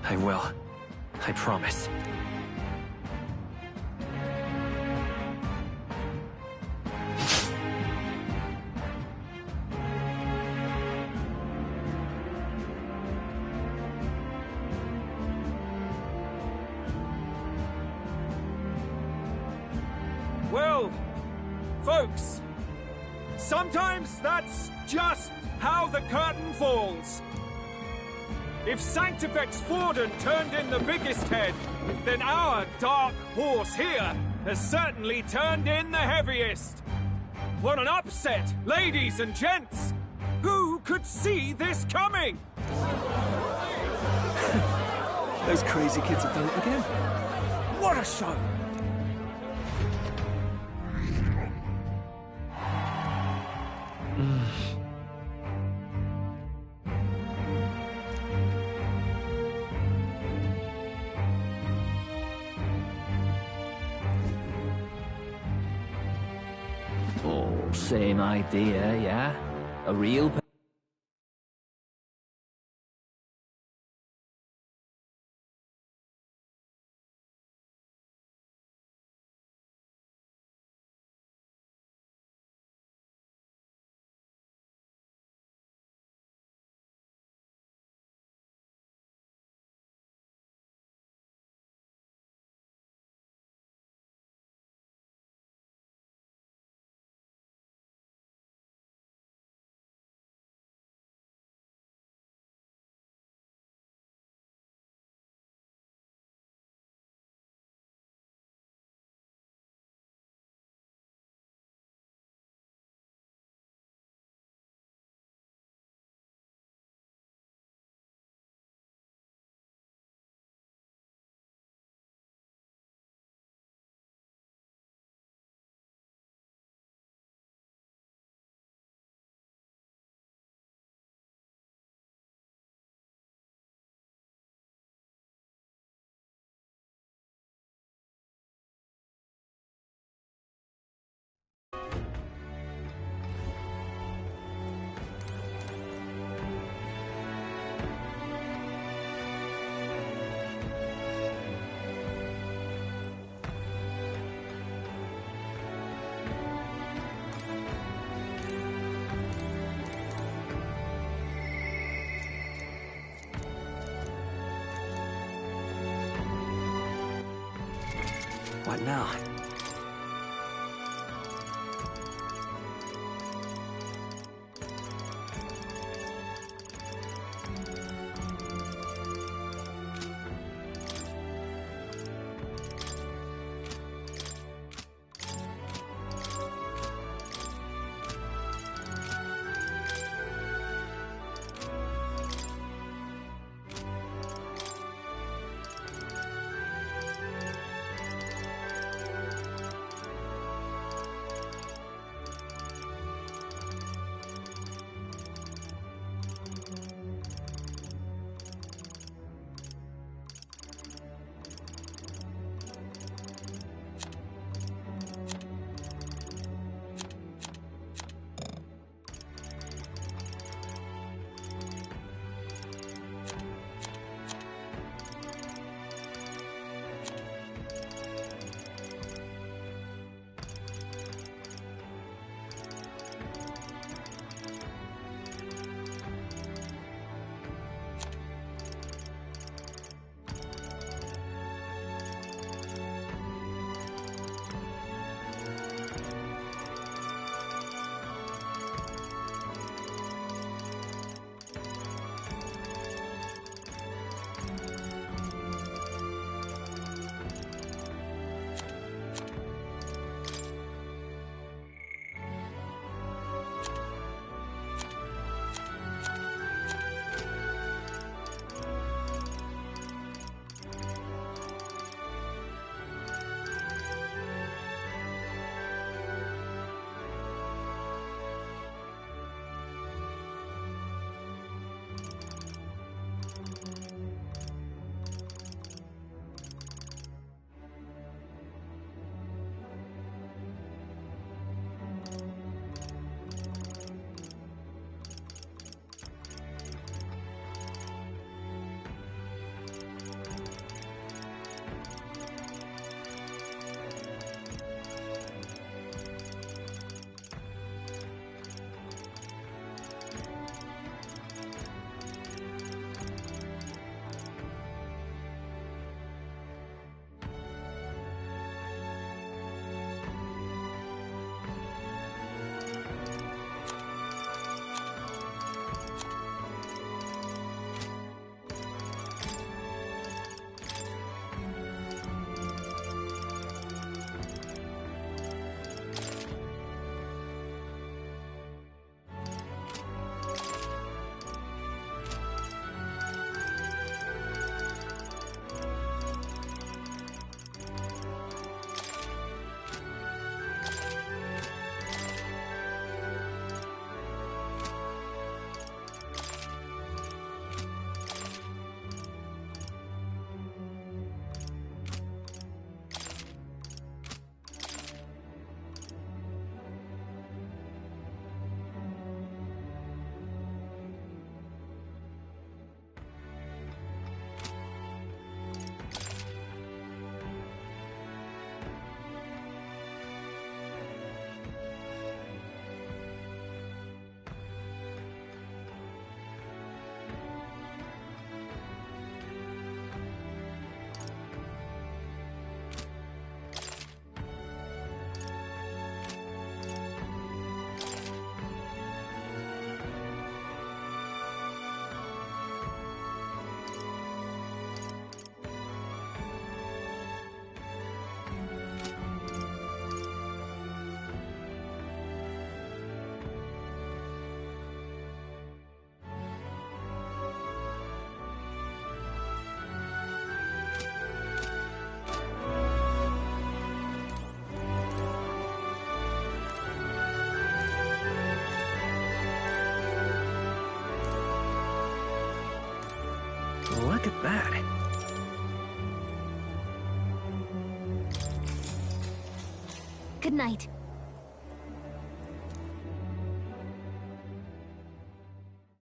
I will. I promise. Well, folks, sometimes that's just how the curtain falls. If Sanctifex Forden turned in the biggest head, then our dark horse here has certainly turned in the heaviest. What an upset, ladies and gents! Who could see this coming? Those crazy kids have done it again. What a show! Oh, same idea, yeah? A real... What now? Look at that. Good night.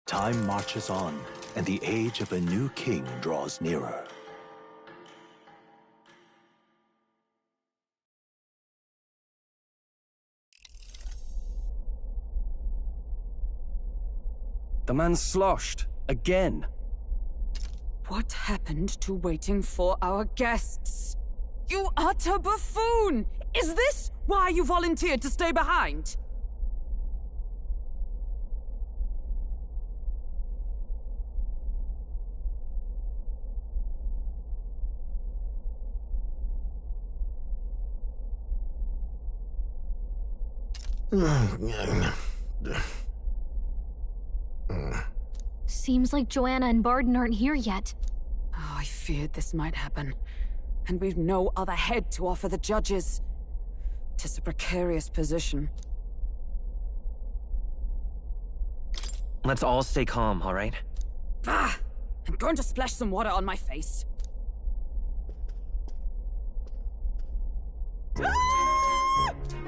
Time marches on, and the age of a new king draws nearer. The man's sloshed. Again. What happened to waiting for our guests? You utter buffoon! Is this why you volunteered to stay behind? Seems like Joanna and Barden aren't here yet. Oh, I feared this might happen. And we've no other head to offer the judges. 'Tis a precarious position. Let's all stay calm, all right? Bah! I'm going to splash some water on my face.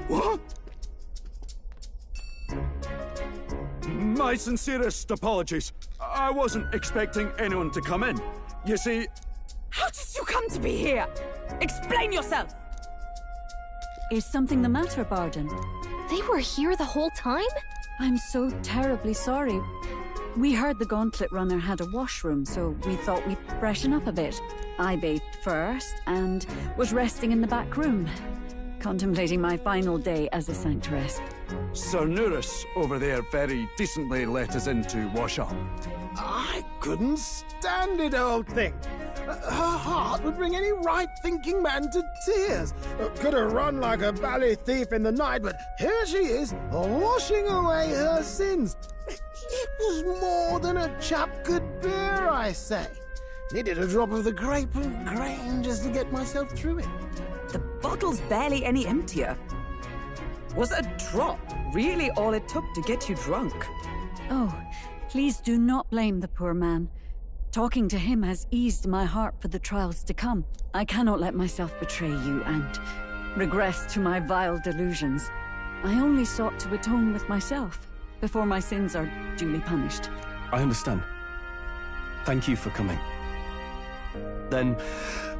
What? My sincerest apologies. I wasn't expecting anyone to come in. You see... How did you come to be here? Explain yourself! Is something the matter, Barden? They were here the whole time? I'm so terribly sorry. We heard the Gauntlet Runner had a washroom, so we thought we'd freshen up a bit. I bathed first and was resting in the back room, contemplating my final day as a Sanctress. Sir Nuris over there very decently let us in to wash up. I couldn't stand it, old thing. Her heart would bring any right-thinking man to tears. Could have run like a bally thief in the night, but here she is, washing away her sins. It was more than a chap could bear, I say. Needed a drop of the grape and grain just to get myself through it. The bottle's barely any emptier. Was a drop really all it took to get you drunk? Oh, please do not blame the poor man. Talking to him has eased my heart for the trials to come. I cannot let myself betray you and regress to my vile delusions. I only sought to atone with myself before my sins are duly punished. I understand. Thank you for coming. Then,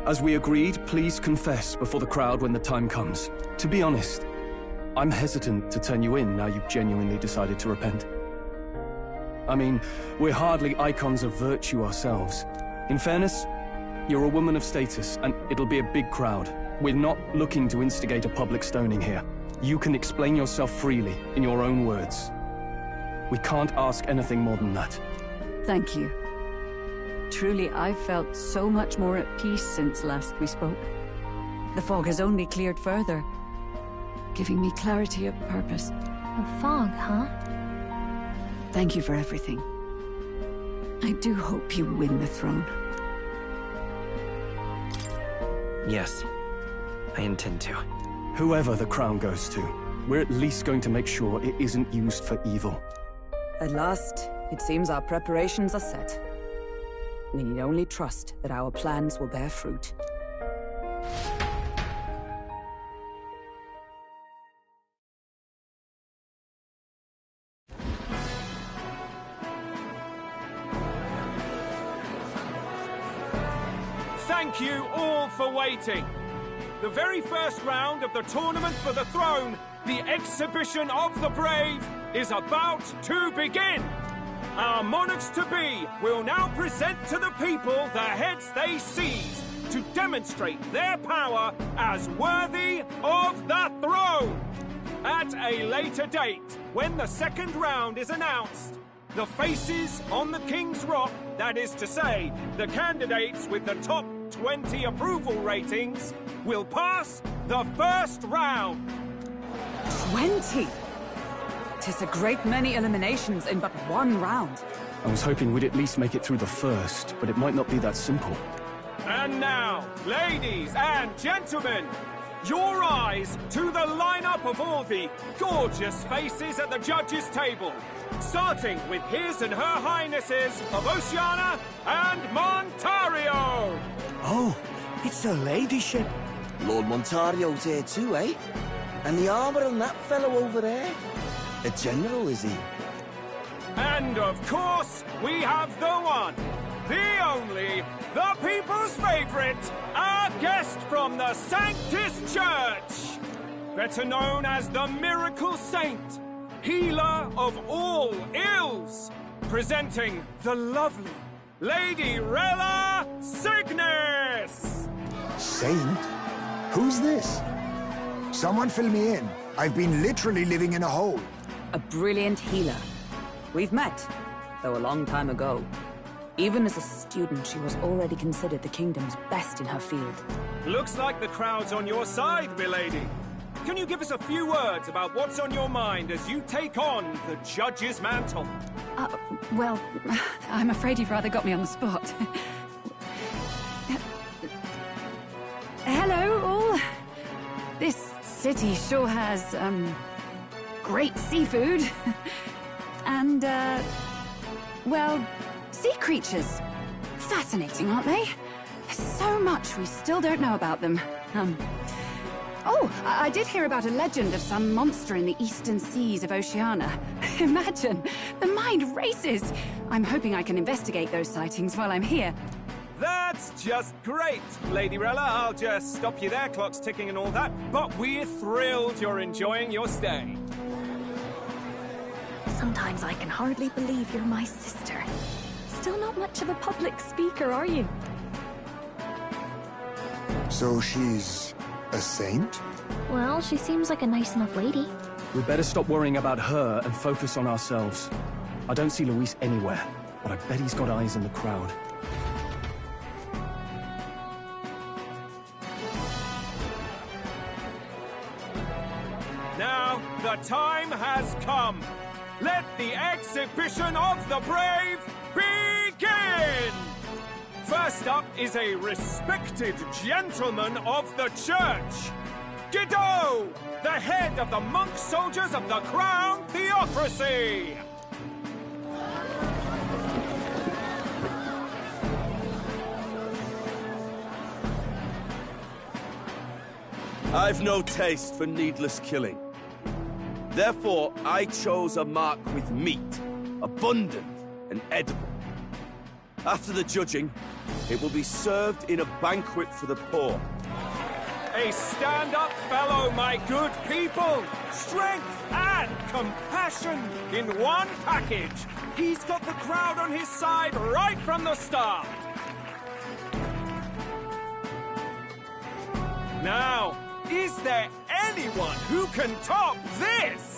as we agreed, please confess before the crowd when the time comes. To be honest, I'm hesitant to turn you in now you've genuinely decided to repent. I mean, we're hardly icons of virtue ourselves. In fairness, you're a woman of status, and it'll be a big crowd. We're not looking to instigate a public stoning here. You can explain yourself freely, in your own words. We can't ask anything more than that. Thank you. Truly, I've felt so much more at peace since last we spoke. The fog has only cleared further, giving me clarity of purpose. A fog, huh? Thank you for everything. I do hope you win the throne. Yes, I intend to. Whoever the crown goes to, we're at least going to make sure it isn't used for evil. At last, it seems our preparations are set. We need only trust that our plans will bear fruit. Thank you all for waiting. The very first round of the Tournament for the Throne, the Exhibition of the Brave, is about to begin. Our monarchs-to-be will now present to the people the heads they seize to demonstrate their power as worthy of the throne. At a later date, when the second round is announced, the faces on the King's Rock, that is to say, the candidates with the top 20 approval ratings, will pass the first round. 20? 'Tis a great many eliminations in but one round. I was hoping we'd at least make it through the first, but it might not be that simple. And now, ladies and gentlemen, your eyes to the lineup of all the gorgeous faces at the judges' table, starting with His and Her Highnesses of Oceania and Montario. Oh, it's her ladyship. Lord Montario's here too, eh? And the armour on that fellow over there? A general, is he? And of course, we have the one, the only, the people's favourite, our guest from the Sanctus Church! Better known as the Miracle Saint, healer of all ills, presenting the lovely Lady Rella Cygnus! Saint? Who's this? Someone fill me in. I've been literally living in a hole. A brilliant healer. We've met, though a long time ago. Even as a student, she was already considered the kingdom's best in her field. Looks like the crowd's on your side, milady. Can you give us a few words about what's on your mind as you take on the judge's mantle? Well, I'm afraid you've rather got me on the spot. Hello, all. This city sure has, great seafood. And, well, sea creatures. Fascinating, aren't they? There's so much we still don't know about them. Oh, I did hear about a legend of some monster in the eastern seas of Oceania. Imagine, the mind races. I'm hoping I can investigate those sightings while I'm here. That's just great, Lady Rella. I'll just stop you there, clock's ticking and all that. But we're thrilled you're enjoying your stay. Sometimes I can hardly believe you're my sister. Still not much of a public speaker, are you? So she's a saint? Well, she seems like a nice enough lady. We'd better stop worrying about her and focus on ourselves. I don't see Luis anywhere, but I bet he's got eyes in the crowd. Now, the time has come. Let the exhibition of the brave begin! First up is a respected gentleman of the church. Guido, the head of the monk soldiers of the Crown Theocracy. I've no taste for needless killing. Therefore, I chose a mark with meat, abundant and edible. After the judging, it will be served in a banquet for the poor. A stand-up fellow, my good people! Strength and compassion in one package! He's got the crowd on his side right from the start! Now, is there anyone who can top this?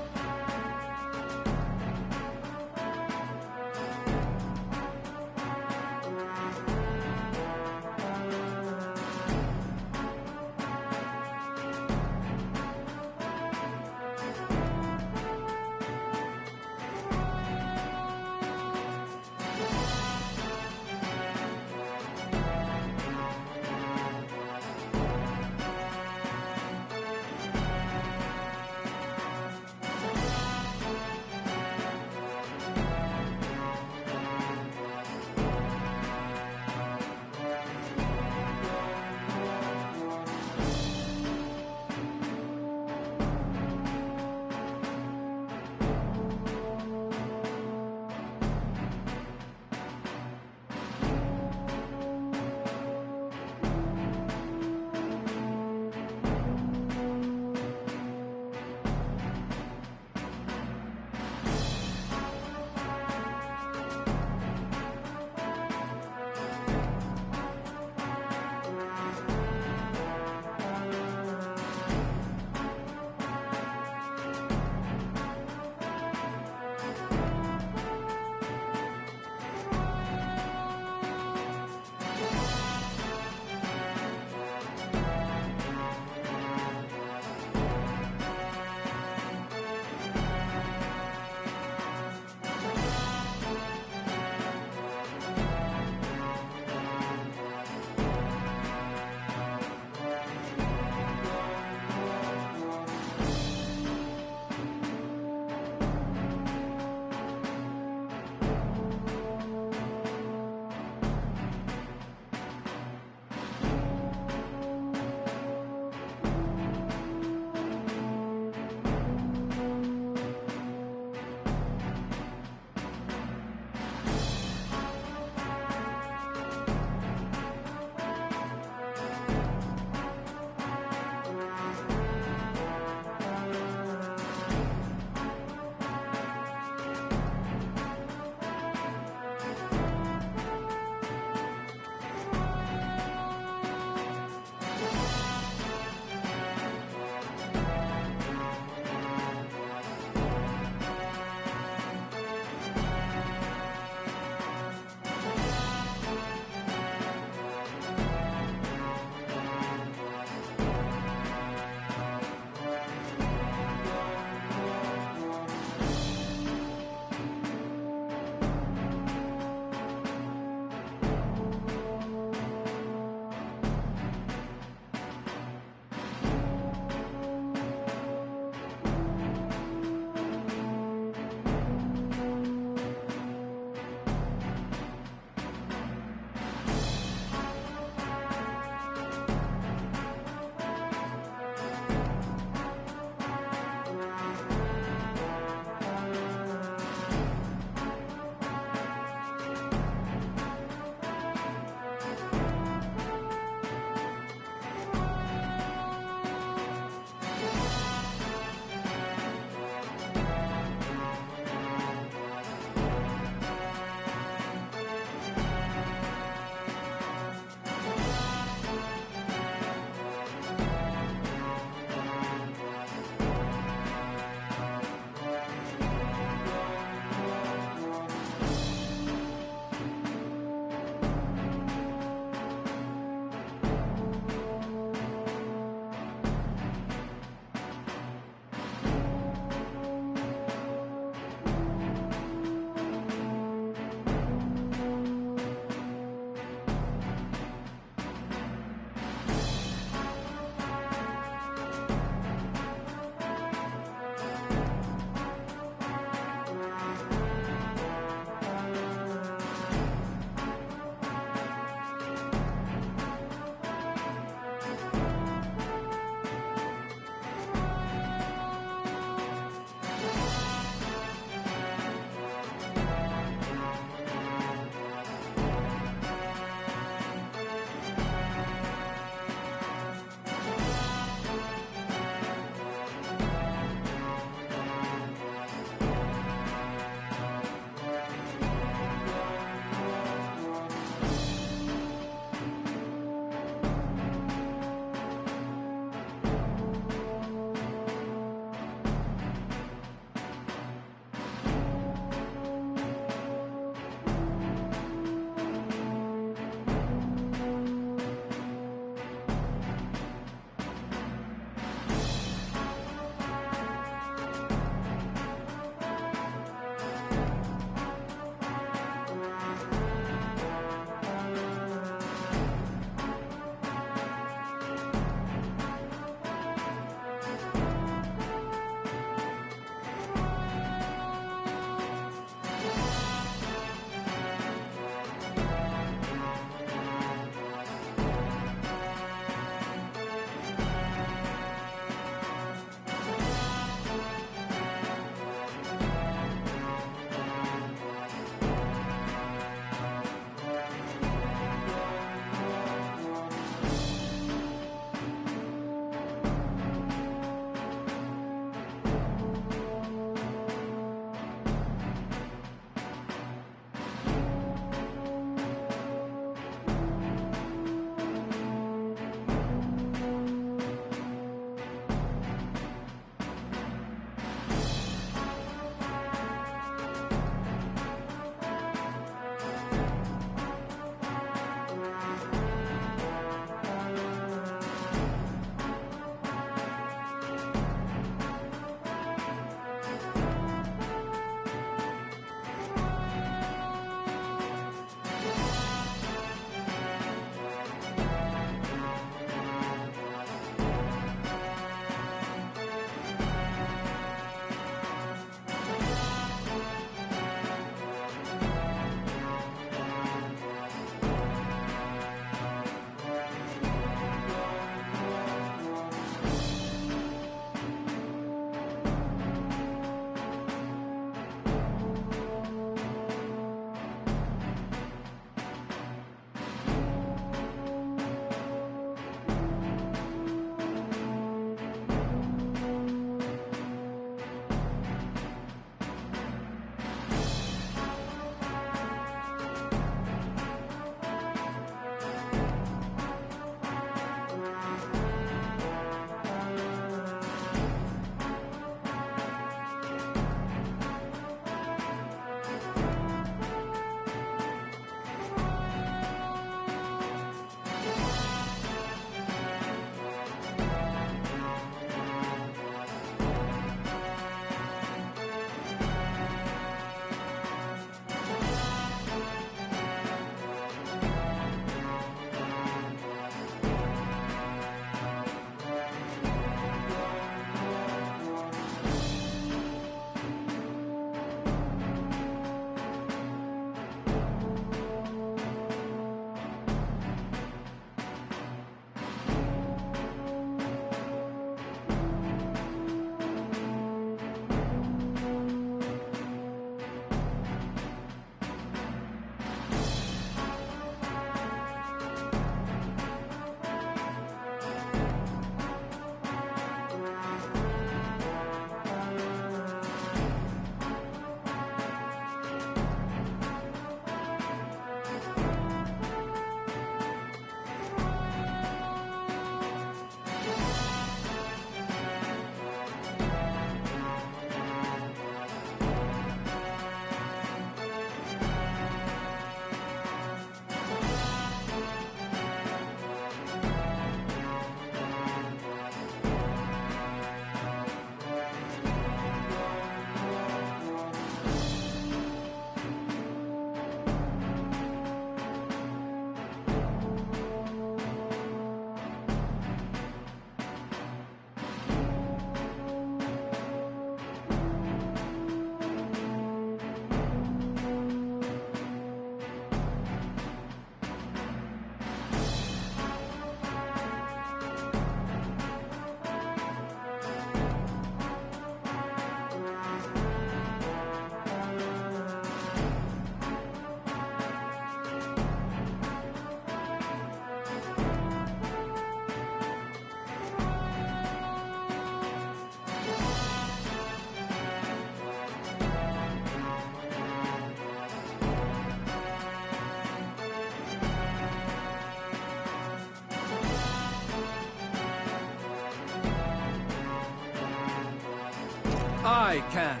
I can.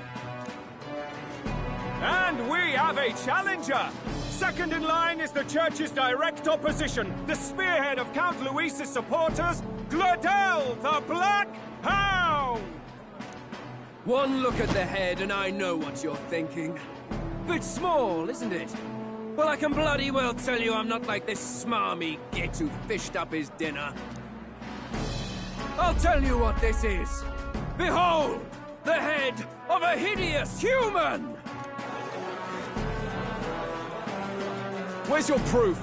And we have a challenger! Second in line is the Church's direct opposition, the spearhead of Count Luis's supporters, Gladel the Black Hound! One look at the head and I know what you're thinking. Bit small, isn't it? Well, I can bloody well tell you I'm not like this smarmy git who fished up his dinner. I'll tell you what this is. Behold, the head of a hideous human! Where's your proof?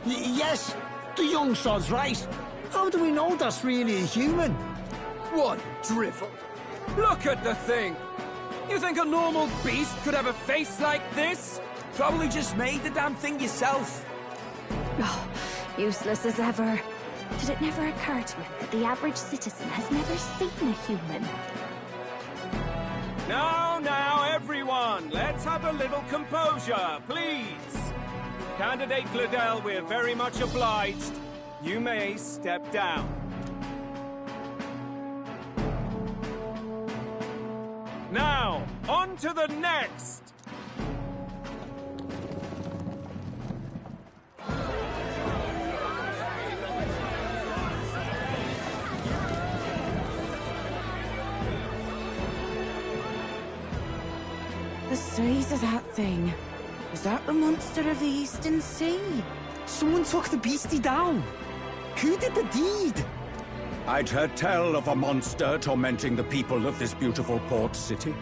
Yes, the young sod's right. How do we know that's really a human? What drivel? Look at the thing! You think a normal beast could have a face like this? Probably just made the damn thing yourself. Oh, useless as ever. Did it never occur to him that the average citizen has never seen a human? Now, everyone, let's have a little composure, please. Candidate Gladel, we're very much obliged. You may step down. Now, on to the next! The size of that thing. Is that the monster of the Eastern Sea? Someone took the beastie down. Who did the deed? I'd heard tell of a monster tormenting the people of this beautiful port city.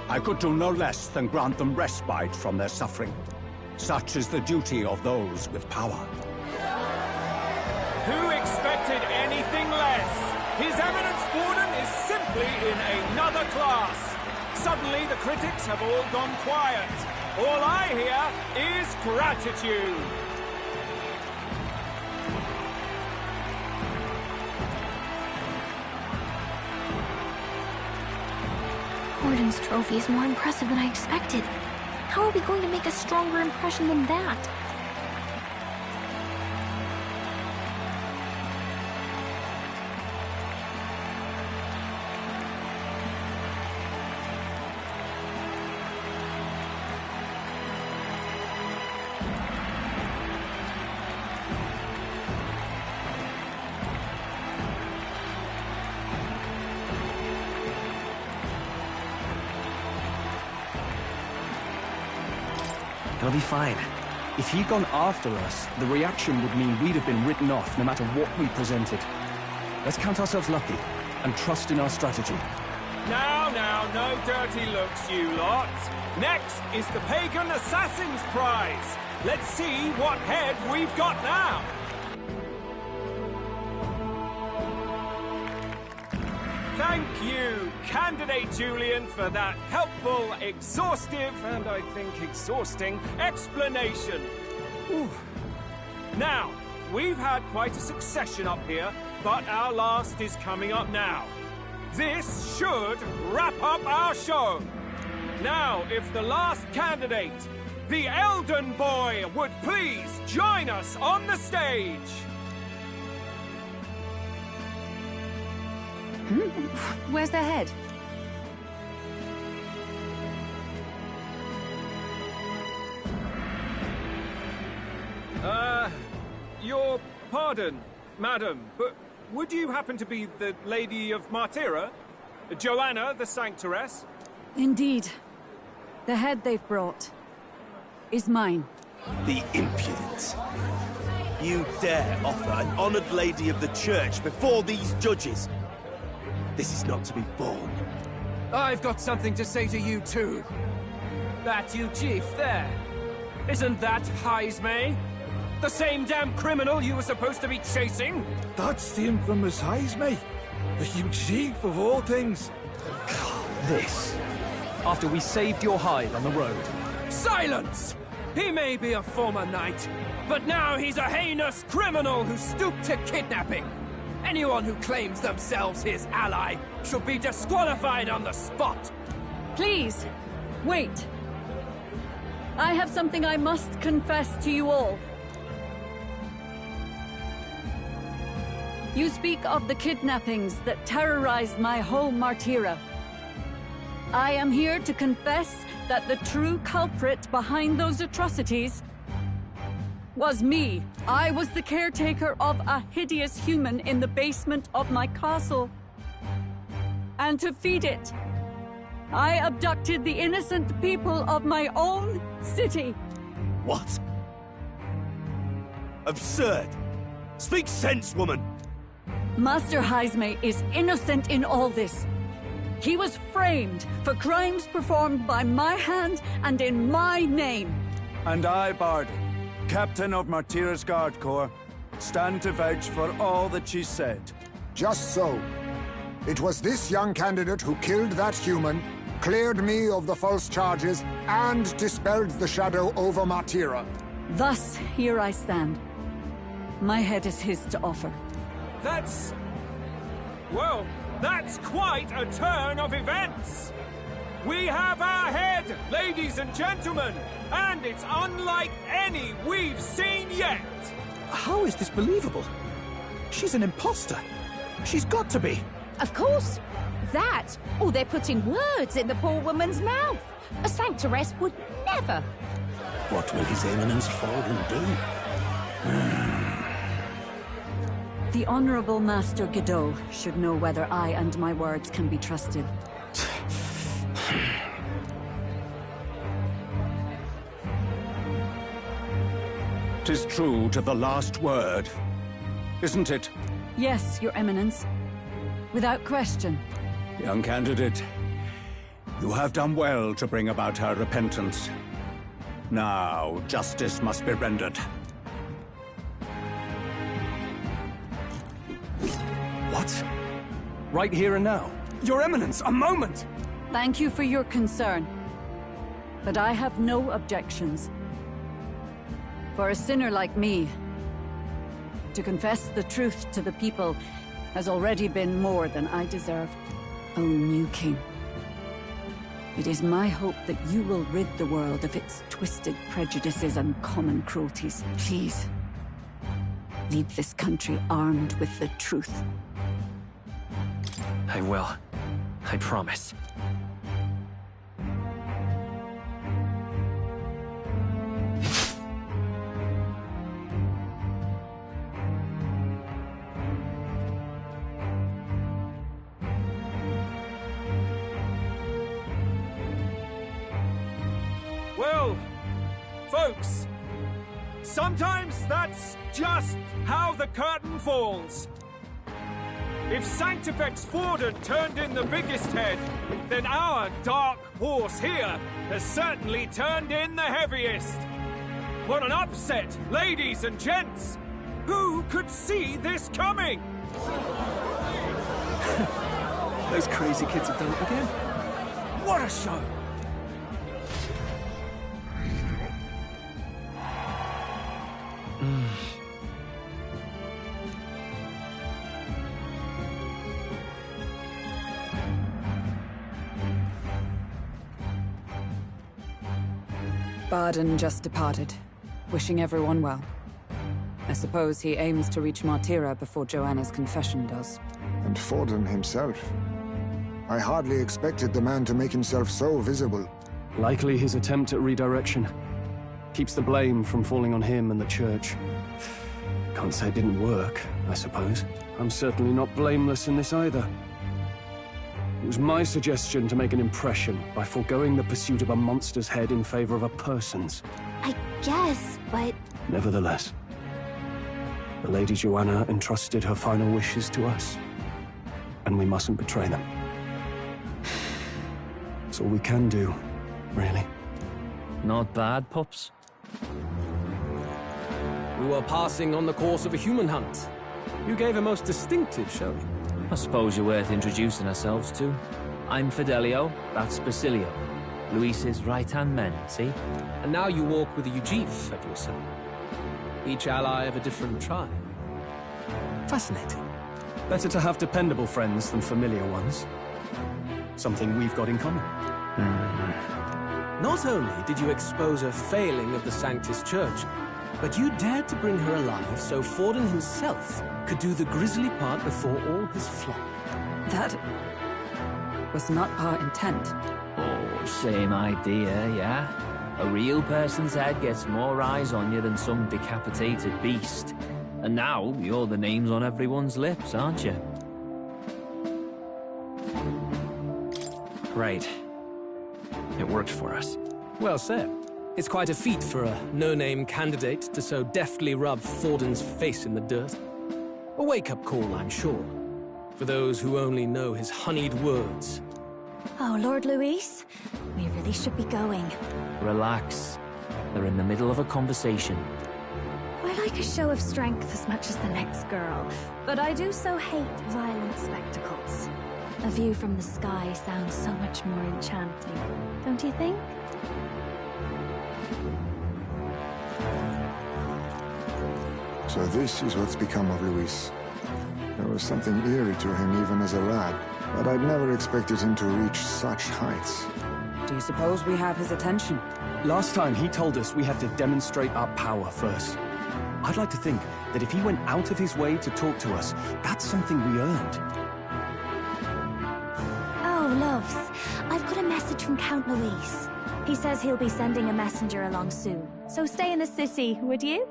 I could do no less than grant them respite from their suffering. Such is the duty of those with power. Who expected anything less? His Eminence Borden is simply in another class. Suddenly the critics have all gone quiet. All I hear is gratitude. Borden's trophy is more impressive than I expected. How are we going to make a stronger impression than that? He'll be fine. If he'd gone after us, the reaction would mean we'd have been written off no matter what we presented. Let's count ourselves lucky and trust in our strategy. Now, no dirty looks, you lot. Next is the Pagan Assassin's Prize. Let's see what head we've got now. Thank you, Candidate Julian, for that helpful, exhaustive, and I think exhausting explanation. Whew. Now, we've had quite a succession up here, but our last is coming up now. This should wrap up our show. Now, if the last candidate, the Elden Boy, would please join us on the stage. Where's the head? Your pardon, madam, but would you happen to be the Lady of Martyra? Joanna, the Sanctoress? Indeed. The head they've brought is mine. The impudence. You dare offer an honored lady of the church before these judges? This is not to be borne. I've got something to say to you too. That you chief there. Isn't that Heismay? The same damn criminal you were supposed to be chasing? That's the infamous Heismay. The huge chief of all things. This. After we saved your hide on the road. Silence! He may be a former knight, but now he's a heinous criminal who stooped to kidnapping. Anyone who claims themselves his ally should be disqualified on the spot. Please, wait. I have something I must confess to you all. You speak of the kidnappings that terrorized my home Martyra. I am here to confess that the true culprit behind those atrocities was me. I was the caretaker of a hideous human in the basement of my castle. And to feed it, I abducted the innocent people of my own city. What? Absurd! Speak sense, woman! Master Heisme is innocent in all this. He was framed for crimes performed by my hand and in my name. And I, Bard, Captain of Martira's Guard Corps, stand to vouch for all that she said. Just so. It was this young candidate who killed that human, cleared me of the false charges, and dispelled the shadow over Martira. Thus, here I stand. My head is his to offer. That's... well, that's quite a turn of events! We have our head, ladies and gentlemen, and it's unlike any we've seen yet! How is this believable? She's an imposter. She's got to be. Of course. That, or they're putting words in the poor woman's mouth. A sanctoress would never. What will His Eminence Forden do? The Honorable Master Godot should know whether I and my words can be trusted. 'Tis true to the last word, isn't it? Yes, Your Eminence. Without question. Young candidate, you have done well to bring about her repentance. Now, justice must be rendered. What? Right here and now? Your Eminence, a moment! Thank you for your concern. But I have no objections. For a sinner like me, to confess the truth to the people has already been more than I deserve. O new king, it is my hope that you will rid the world of its twisted prejudices and common cruelties. Please, leave this country armed with the truth. I will. I promise. Well, folks, sometimes that's just how the curtain falls. If Sanctifex Forden turned in the biggest head, then our dark horse here has certainly turned in the heaviest. What an upset, ladies and gents! Who could see this coming? Those crazy kids have done it again. What a show! Barden just departed, wishing everyone well. I suppose he aims to reach Martira before Joanna's confession does. And Forden himself. I hardly expected the man to make himself so visible. Likely his attempt at redirection. Keeps the blame from falling on him and the church. Can't say it didn't work, I suppose. I'm certainly not blameless in this either. It was my suggestion to make an impression by foregoing the pursuit of a monster's head in favor of a person's. I guess, but... Nevertheless, the Lady Joanna entrusted her final wishes to us, and we mustn't betray them. That's all we can do, really. Not bad, pups. We were passing on the course of a human hunt. You gave a most distinctive showing. I suppose you're worth introducing ourselves to. I'm Fidelio, that's Basilio. Luis's right-hand men, see? And now you walk with a Ujif at your side. Each ally of a different tribe. Fascinating. Better to have dependable friends than familiar ones. Something we've got in common. Not only did you expose a failing of the Sanctus Church, but you dared to bring her alive so Forden himself could do the grisly part before all his flock. That was not our intent. Same idea, yeah? A real person's head gets more eyes on you than some decapitated beast. And now, you're the names on everyone's lips, aren't you? Right. It worked for us. Well said. It's quite a feat for a no-name candidate to so deftly rub Forden's face in the dirt. A wake-up call, I'm sure, for those who only know his honeyed words. Oh, Lord Luis, we really should be going. Relax. They're in the middle of a conversation. I like a show of strength as much as the next girl, but I do so hate violent spectacles. A view from the sky sounds so much more enchanting, don't you think? So this is what's become of Luis. There was something eerie to him even as a lad, but I'd never expected him to reach such heights. Do you suppose we have his attention? Last time he told us we had to demonstrate our power first. I'd like to think that if he went out of his way to talk to us, that's something we earned. Oh, loves, I've got a message from Count Luis. He says he'll be sending a messenger along soon, so stay in the city, would you?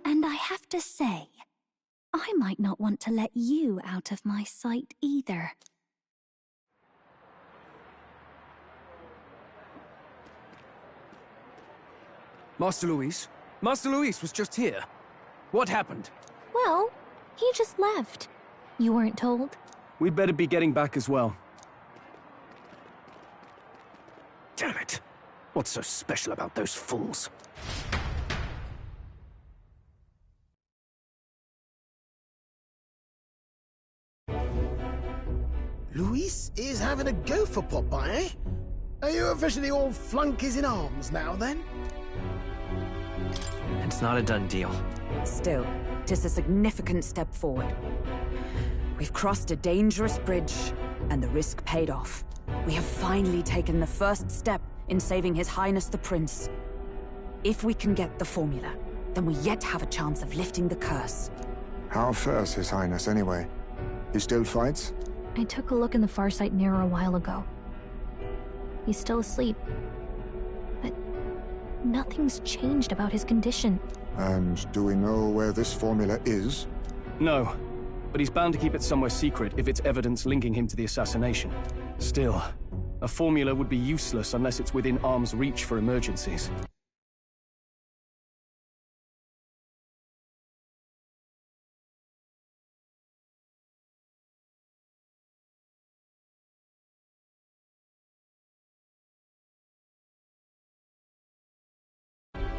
And I have to say, I might not want to let you out of my sight either. Master Luis? Master Luis was just here. What happened? Well, he just left. You weren't told? We'd better be getting back as well. Damn it. What's so special about those fools? Luis is having a go for Popeye, eh? Are you officially all flunkies in arms now, then? It's not a done deal. Still, tis a significant step forward. We've crossed a dangerous bridge, and the risk paid off. We have finally taken the first step in saving His Highness the Prince. If we can get the formula, then we yet have a chance of lifting the curse. How fares His Highness, anyway? He still fights? I took a look in the Farsight mirror a while ago. He's still asleep. But nothing's changed about his condition. And do we know where this formula is? No, but he's bound to keep it somewhere secret if it's evidence linking him to the assassination. Still, a formula would be useless unless it's within arm's reach for emergencies.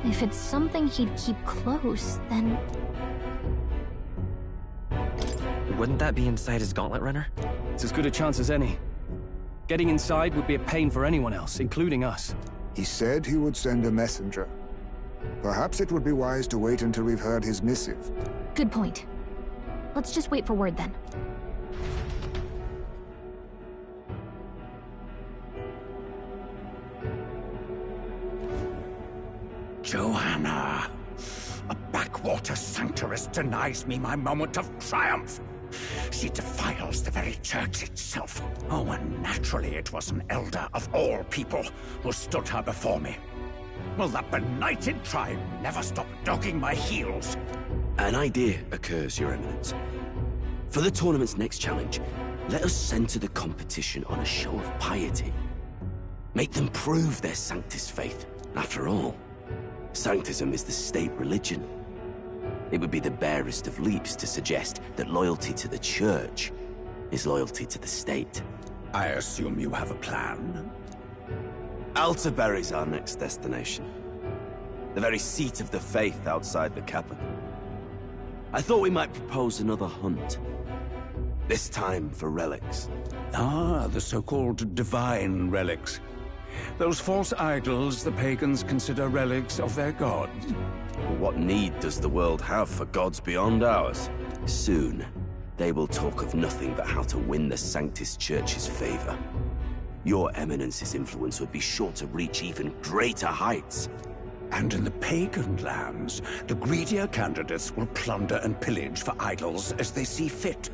If it's something he'd keep close, then... Wouldn't that be inside his gauntlet runner? It's as good a chance as any. Getting inside would be a pain for anyone else, including us. He said he would send a messenger. Perhaps it would be wise to wait until we've heard his missive. Good point. Let's just wait for word then. Joanna! A backwater sanctuarist denies me my moment of triumph! She defiles the very church itself. Oh, and naturally it was an elder of all people who stood her before me. Will that benighted tribe never stop dogging my heels? An idea occurs, Your Eminence. For the tournament's next challenge, let us center the competition on a show of piety. Make them prove their Sanctus faith. After all, Sanctism is the state religion. It would be the barest of leaps to suggest that loyalty to the Church is loyalty to the state. I assume you have a plan? Altaberry's our next destination. The very seat of the faith outside the capital. I thought we might propose another hunt. This time for relics. Ah, the so-called divine relics. Those false idols the pagans consider relics of their gods. What need does the world have for gods beyond ours? Soon, they will talk of nothing but how to win the Sanctus Church's favor. Your Eminence's influence would be sure to reach even greater heights. And in the pagan lands, the greedier candidates will plunder and pillage for idols as they see fit.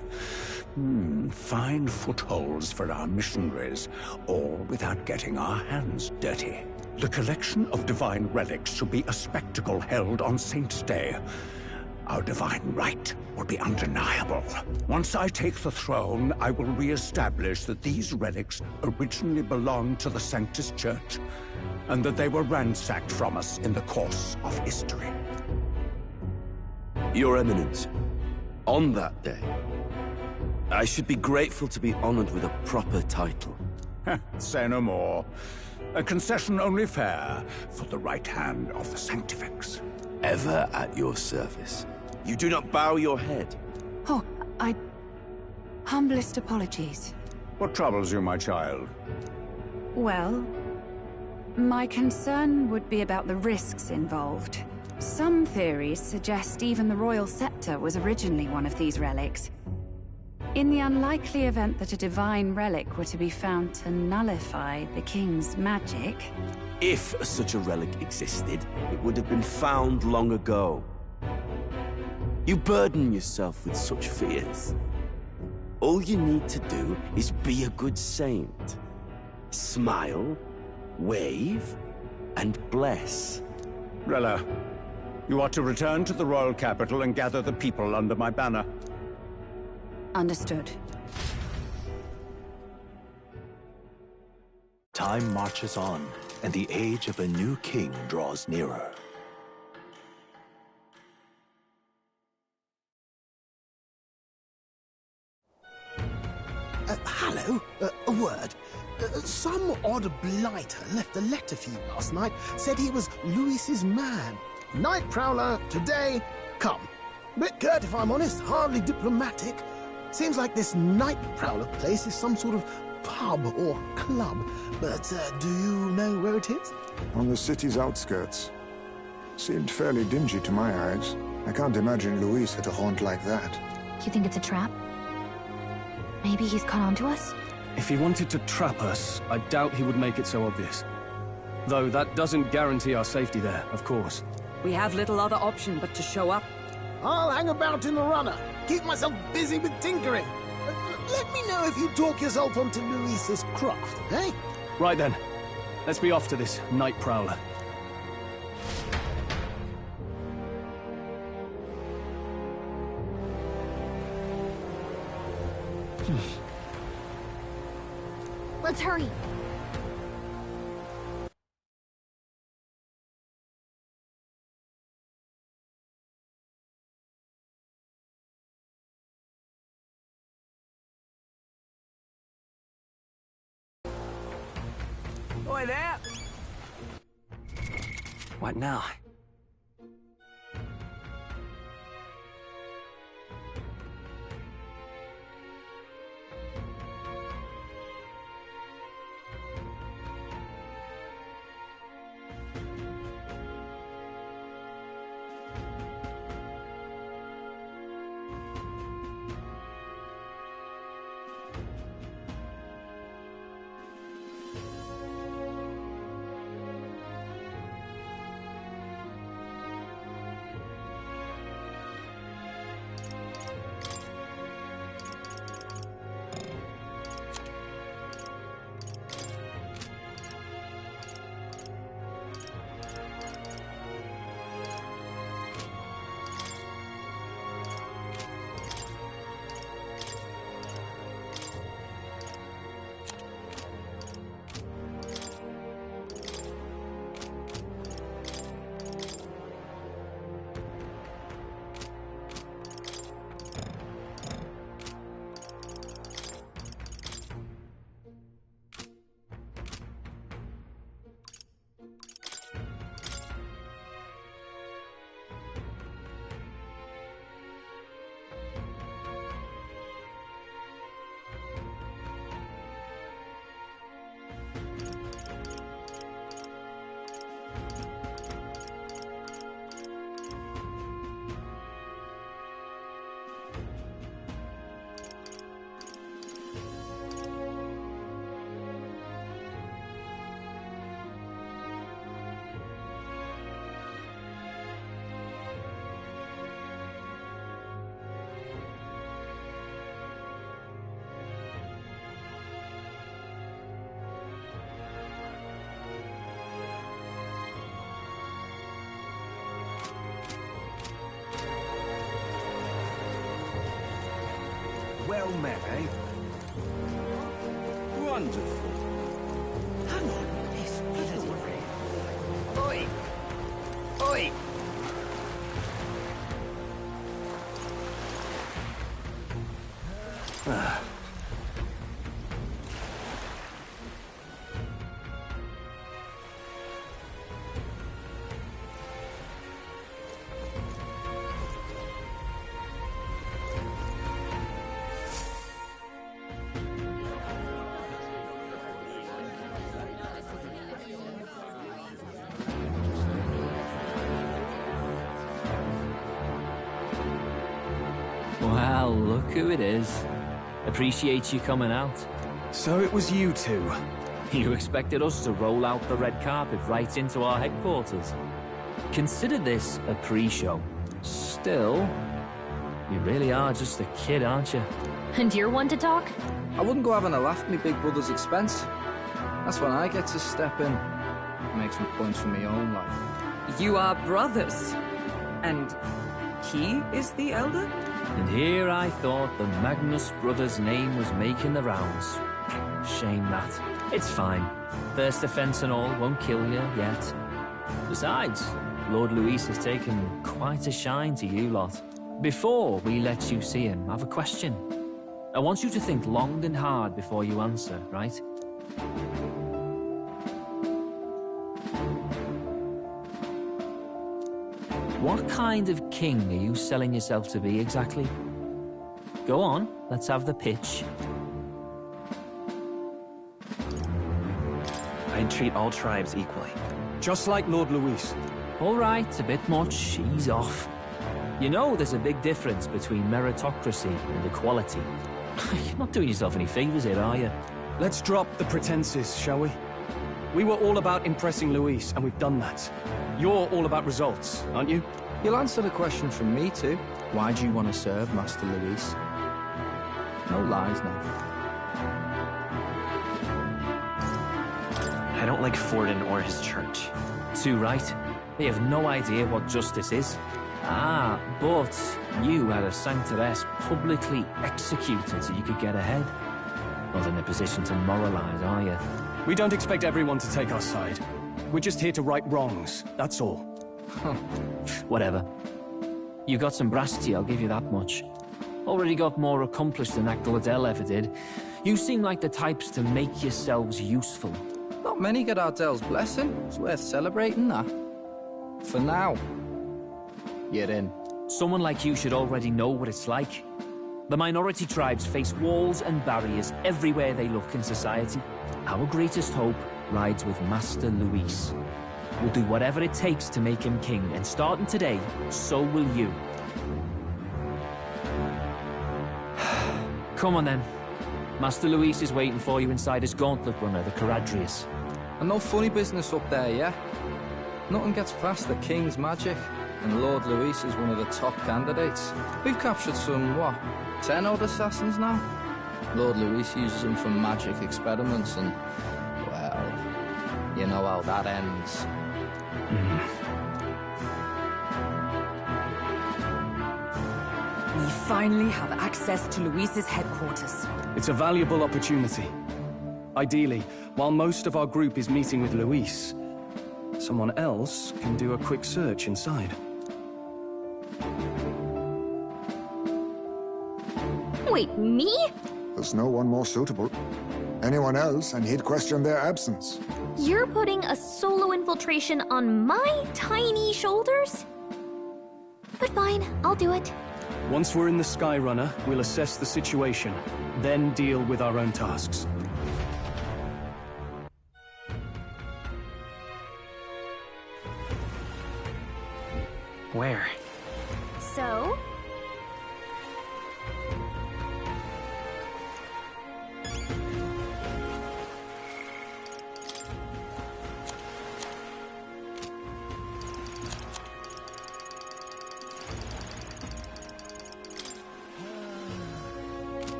Fine footholds for our missionaries, all without getting our hands dirty. The collection of divine relics should be a spectacle held on Saint's Day. Our divine right will be undeniable. Once I take the throne, I will re-establish that these relics originally belonged to the Sanctus Church, and that they were ransacked from us in the course of history. Your Eminence, on that day, I should be grateful to be honored with a proper title. Say no more. A concession only fair for the right hand of the Sanctifex. Ever at your service. You do not bow your head. Oh, humblest apologies. What troubles you, my child? Well, my concern would be about the risks involved. Some theories suggest even the royal scepter was originally one of these relics. In the unlikely event that a divine relic were to be found to nullify the king's magic... If such a relic existed, it would have been found long ago. You burden yourself with such fears. All you need to do is be a good saint. Smile, wave, and bless. Rella, you are to return to the royal capital and gather the people under my banner. Understood. Time marches on, and the age of a new king draws nearer. Hello? A word. Some odd blighter left a letter for you last night. Said he was Louis's man. Night Prowler, today, come. Bit curt, if I'm honest, hardly diplomatic. Seems like this Night Prowler place is some sort of pub or club. But do you know where it is? On the city's outskirts. Seemed fairly dingy to my eyes. I can't imagine Louis at a haunt like that. You think it's a trap? Maybe he's caught on to us? If he wanted to trap us, I doubt he would make it so obvious. Though that doesn't guarantee our safety there, of course. We have little other option but to show up. I'll hang about in the runner. Keep myself busy with tinkering. Let me know if you talk yourself onto Louis's craft, eh? Right then. Let's be off to this Night Prowler. Let's hurry. Oi there! What now? Well met, eh? Wonderful. Hang on, this bloody rain. Oi! Oi! Well, look who it is. Appreciate you coming out. So it was you two? You expected us to roll out the red carpet right into our headquarters? Consider this a pre-show. Still, you really are just a kid, aren't you? And you're one to talk? I wouldn't go having a laugh at me big brother's expense. That's when I get to step in. Make some points for my own life. You are brothers. And he is the elder? And here I thought the Magnus brothers' name was making the rounds. Shame that. It's fine. First offense and all won't kill you yet. Besides, Lord Luis has taken quite a shine to you lot. Before we let you see him, I have a question. I want you to think long and hard before you answer, right? What kind of king are you selling yourself to be exactly? Go on, let's have the pitch. I'd treat all tribes equally. Just like Lord Luis. All right, a bit much, ease off. You know there's a big difference between meritocracy and equality. You're not doing yourself any favors here, are you? Let's drop the pretenses, shall we? We were all about impressing Luis, and we've done that. You're all about results, aren't you? You'll answer the question from me too. Why do you want to serve Master Luis? No lies now. I don't like Forden or his church. Too right. They have no idea what justice is. Ah, but you had a sanctoress publicly executed so you could get ahead. Not in a position to moralize, are you? We don't expect everyone to take our side. We're just here to right wrongs, that's all. Whatever. You got some brass tea, I'll give you that much. Already got more accomplished than Agdal ever did. You seem like the types to make yourselves useful. Not many get Ardell's blessing. It's worth celebrating that. For now, you're in. Someone like you should already know what it's like. The minority tribes face walls and barriers everywhere they look in society. Our greatest hope rides with Master Luis. We'll do whatever it takes to make him king, and starting today, so will you. Come on then. Master Luis is waiting for you inside his gauntlet runner, the Caradrius. And no funny business up there, yeah? Nothing gets past the King's magic, and Lord Luis is one of the top candidates. We've captured some, what, 10 odd assassins now? Lord Luis uses them for magic experiments, and, well, you know how that ends. We finally have access to Luis's headquarters. It's a valuable opportunity. Ideally, while most of our group is meeting with Luis, someone else can do a quick search inside. Wait, me? There's no one more suitable. Anyone else, and he'd question their absence. You're putting a solo infiltration on my tiny shoulders? But fine, I'll do it. Once we're in the Skyrunner, we'll assess the situation, then deal with our own tasks. Where? So?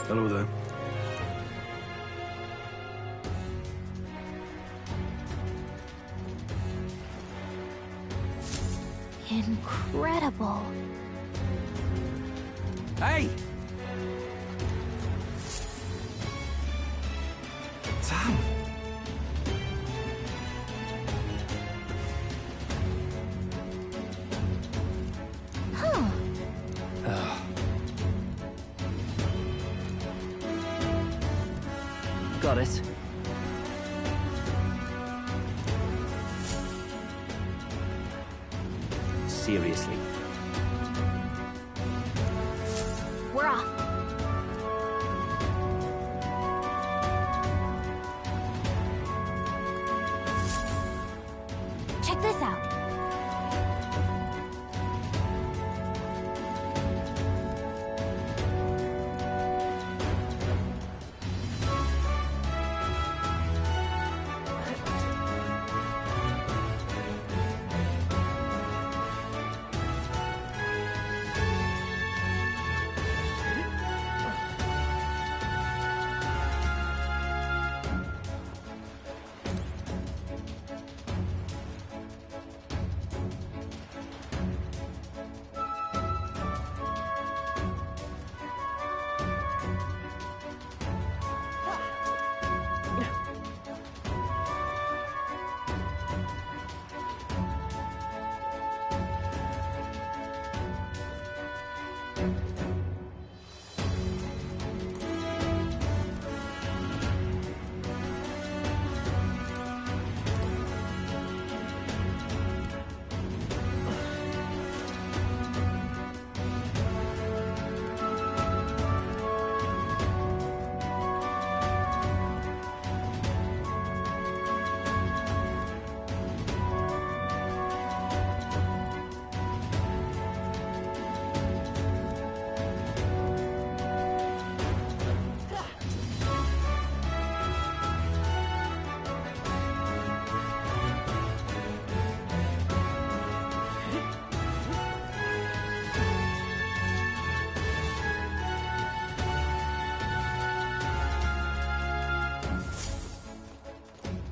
Hello there. Incredible. Hey! Damn. Huh. Got it. Seriously. We're off. Check this out.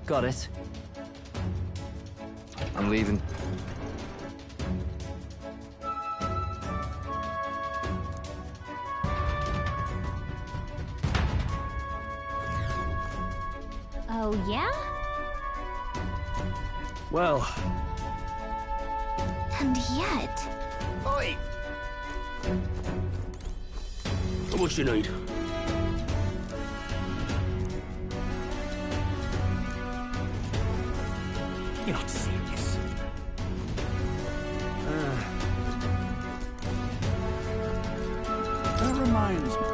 Got it. I'm leaving. Oh, yeah? Well... And yet... Oi! How much you need? You're not serious. That reminds me.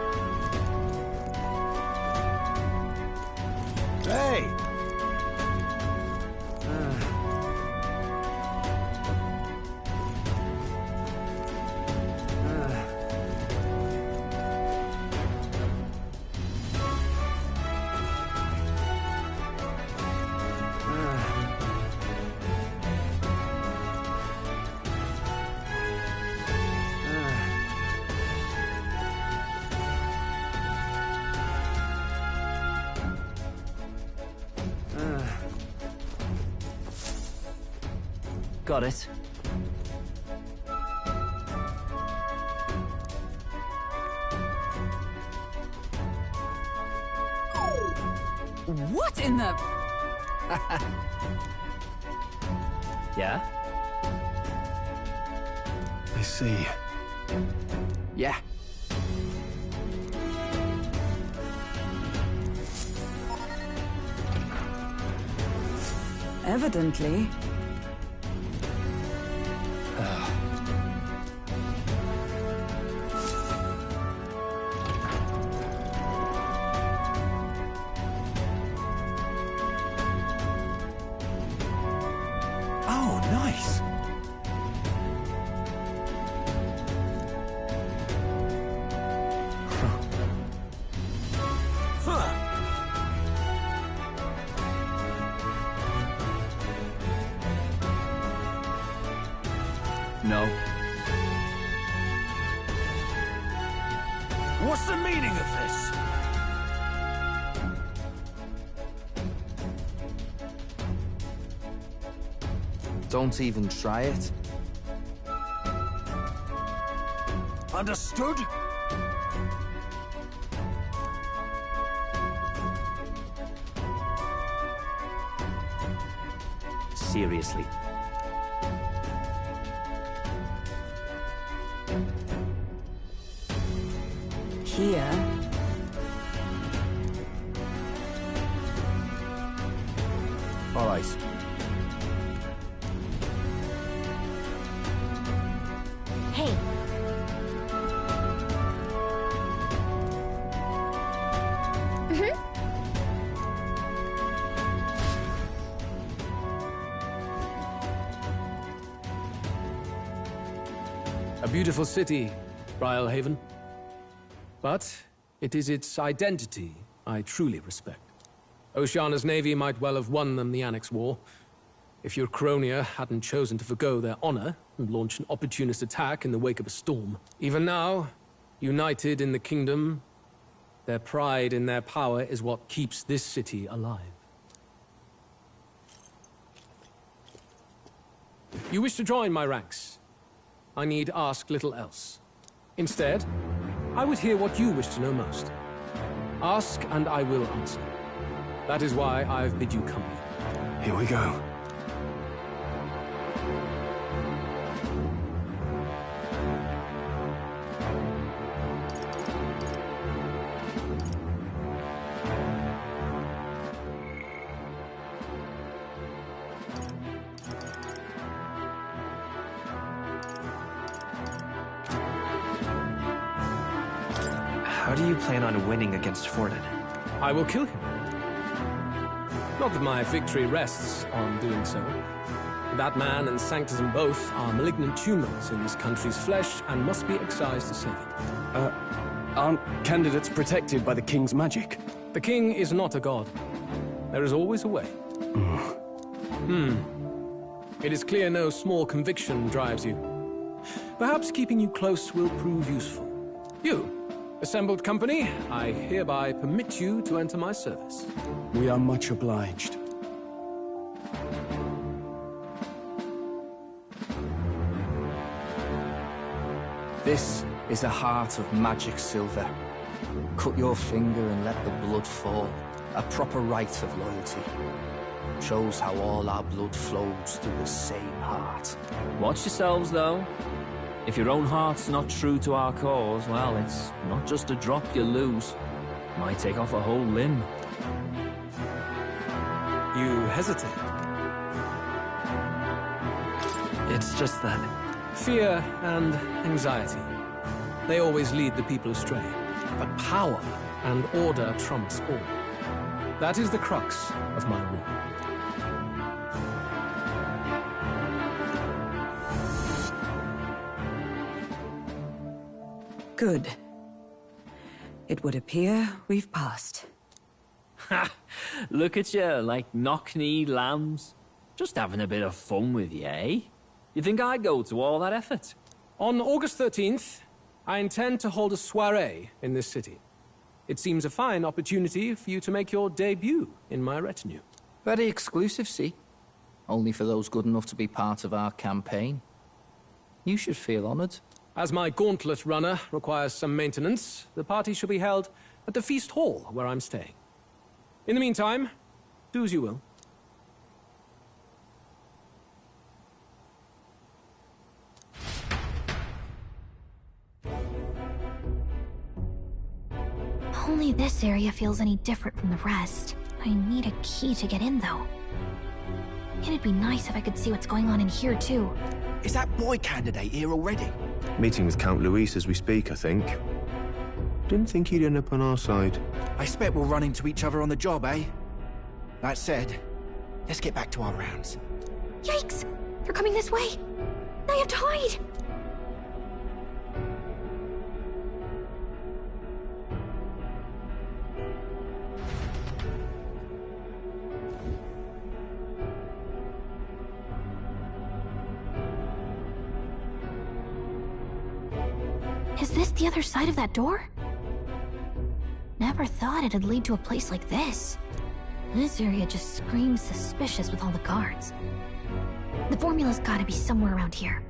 Hey! Got it. What in the... Yeah? I see. Yeah. Evidently. Oh, nice. No. What's the meaning of this? Don't even try it. Understood? Seriously. Here... All right. Hey. A beautiful city, Brialhaven. But it is its identity I truly respect. Oceana's navy might well have won them the Annex War, if your Cronia hadn't chosen to forgo their honor and launch an opportunist attack in the wake of a storm. Even now, united in the kingdom, their pride in their power is what keeps this city alive. You wish to join my ranks. I need ask little else. Instead, I would hear what you wish to know most. Ask and I will answer. That is why I've bid you come here. Here we go. How do you plan on winning against Forden? I will kill him. Not that my victory rests on doing so. That man and Sanctism both are malignant tumors in this country's flesh and must be excised to save it. Aren't candidates protected by the king's magic? The king is not a god. There is always a way. It is clear no small conviction drives you. Perhaps keeping you close will prove useful. You, assembled company, I hereby permit you to enter my service. We are much obliged. This is a heart of magic silver. Cut your finger and let the blood fall. A proper rite of loyalty. Shows how all our blood flows through the same heart. Watch yourselves, though. If your own heart's not true to our cause, well, it's not just a drop you lose. Might take off a whole limb. You hesitate. It's just that... Fear and anxiety. They always lead the people astray. But power and order trumps all. That is the crux of my rule. Good. It would appear we've passed. Ha! Look at you, like knock-kneed lambs. Just having a bit of fun with you, eh? You think I'd go to all that effort? On August 13th, I intend to hold a soiree in this city. It seems a fine opportunity for you to make your debut in my retinue. Very exclusive, see? Only for those good enough to be part of our campaign. You should feel honored. As my gauntlet runner requires some maintenance, the party shall be held at the feast hall where I'm staying. In the meantime, do as you will. Only this area feels any different from the rest. I need a key to get in, though. It'd be nice if I could see what's going on in here, too. Is that boy candidate here already? Meeting with Count Luis as we speak, I think. Didn't think he'd end up on our side. I expect we'll run into each other on the job, eh? That said, let's get back to our rounds. Yikes! They're coming this way! I have to hide! Is this the other side of that door? Never thought it'd lead to a place like this. This area just screams suspicious with all the guards. The formula's gotta be somewhere around here.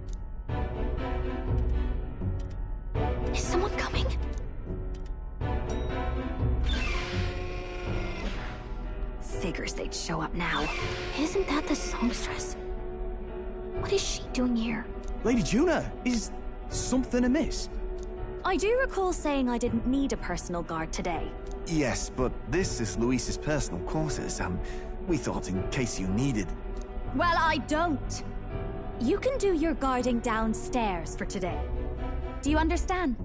Is someone coming? Figures they'd show up now. Isn't that the songstress? What is she doing here? Lady Juna, is something amiss? I do recall saying I didn't need a personal guard today. Yes, but this is Luis's personal quarters, and we thought in case you needed... Well, I don't. You can do your guarding downstairs for today. Do you understand?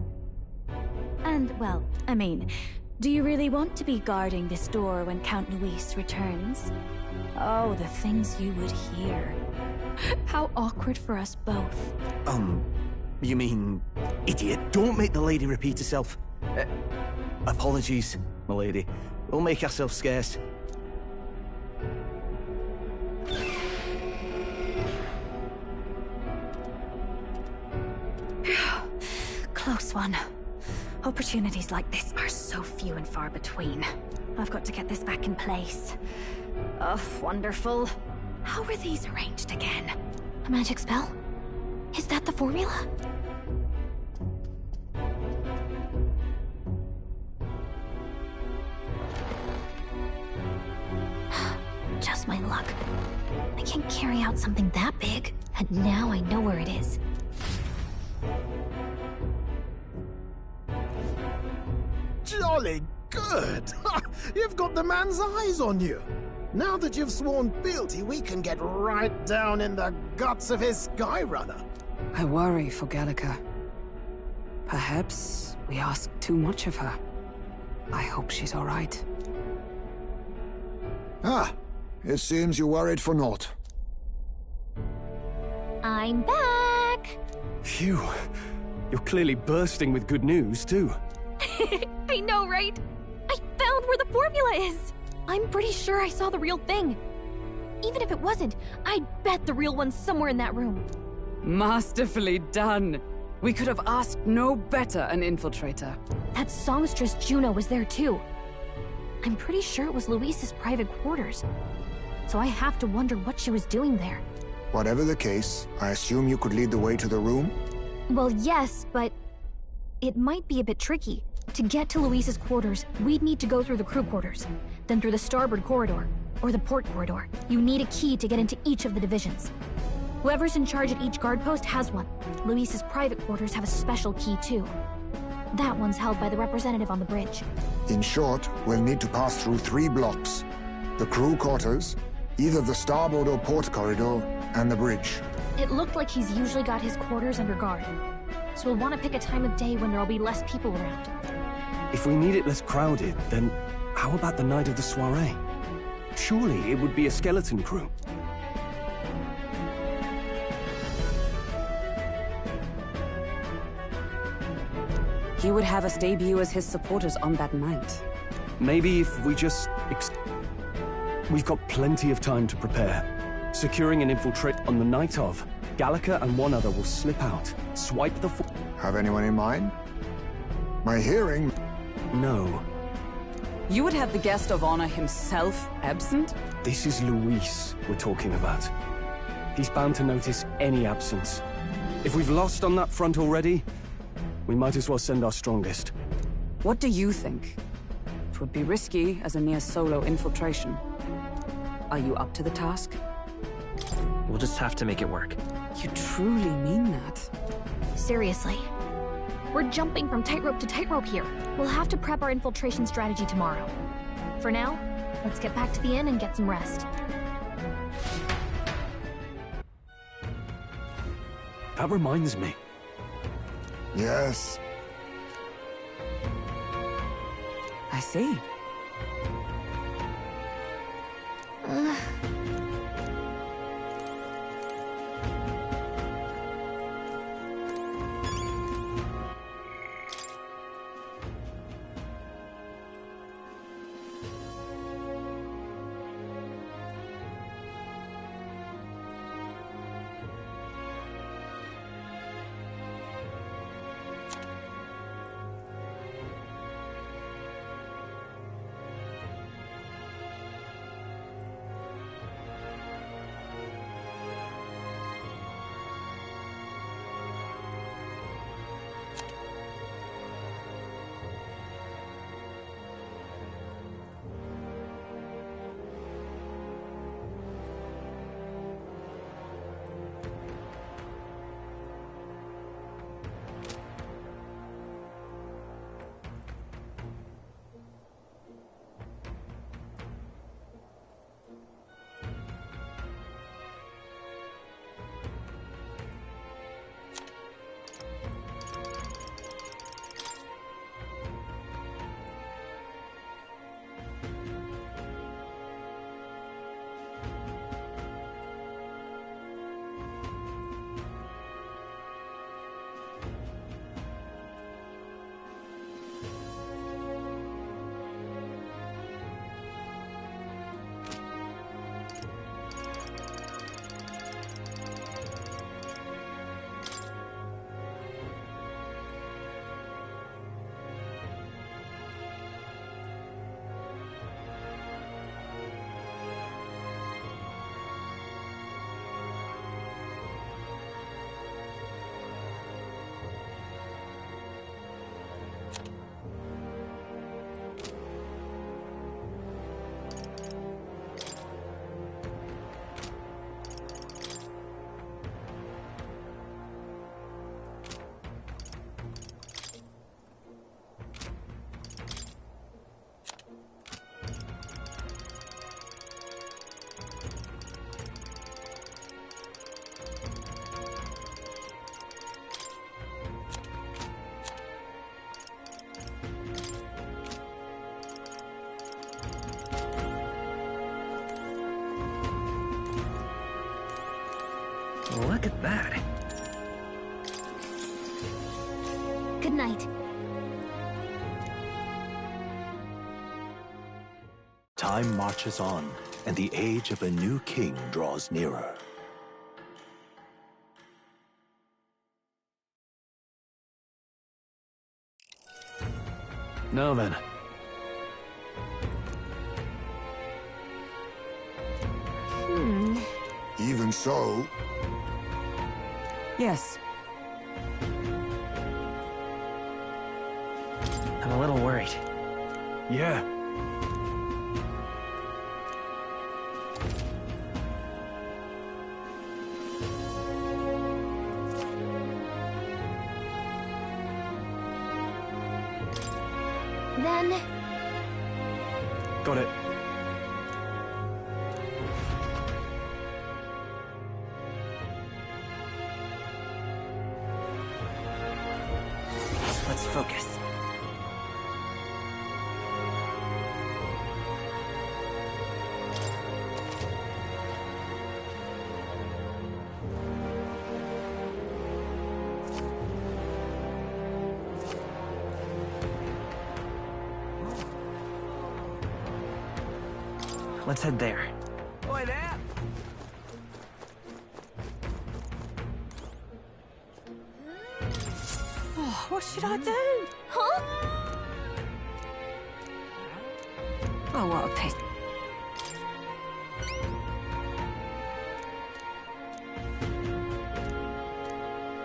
And, well, I mean, do you really want to be guarding this door when Count Luis returns? Oh, the things you would hear. How awkward for us both. You mean... Idiot, don't make the lady repeat herself. Apologies, my lady. We'll make ourselves scarce. Close one. Opportunities like this are so few and far between. I've got to get this back in place. Oh, wonderful. How were these arranged again? A magic spell? Is that the formula? Just my luck. I can't carry out something that big, and now I know where it is. Jolly good! You've got the man's eyes on you. Now that you've sworn fealty, we can get right down in the guts of his Skyrunner. I worry for Gallica. Perhaps we ask too much of her. I hope she's all right. Ah, it seems you worried for naught. I'm back! Phew. You're clearly bursting with good news, too. I know, right? I found where the formula is! I'm pretty sure I saw the real thing. Even if it wasn't, I'd bet the real one's somewhere in that room. Masterfully done. We could have asked no better an infiltrator. That songstress Juno was there too. I'm pretty sure it was Luis's private quarters. So I have to wonder what she was doing there. Whatever the case, I assume you could lead the way to the room? Well, yes, but it might be a bit tricky. To get to Luis's quarters, we'd need to go through the crew quarters, then through the starboard corridor, or the port corridor. You need a key to get into each of the divisions. Whoever's in charge at each guard post has one. Luis's private quarters have a special key too. That one's held by the representative on the bridge. In short, we'll need to pass through 3 blocks. The crew quarters, either the starboard or port corridor, and the bridge. It looked like he's usually got his quarters under guard. So we'll want to pick a time of day when there'll be less people around. If we need it less crowded, then how about the night of the soiree? Surely it would be a skeleton crew. He would have us debut as his supporters on that night. Maybe if we just... We've got plenty of time to prepare. Securing an infiltrate on the night of, Gallica and one other will slip out, swipe the... Have anyone in mind? My hearing... No. You would have the guest of honor himself absent? This is Luis we're talking about. He's bound to notice any absence. If we've lost on that front already, we might as well send our strongest. What do you think? It would be risky as a near-solo infiltration. Are you up to the task? We'll just have to make it work. You truly mean that? Seriously. We're jumping from tightrope to tightrope here. We'll have to prep our infiltration strategy tomorrow. For now, let's get back to the inn and get some rest. That reminds me. Yes. I see. Look at that. Good night. Time marches on, and the age of a new king draws nearer. Now then. Even so... Yes. I'm a little worried. Yeah. Then... Got it. Let's focus. Let's head there. Oi there! Oh, what should I do? Huh? Oh, what a piss.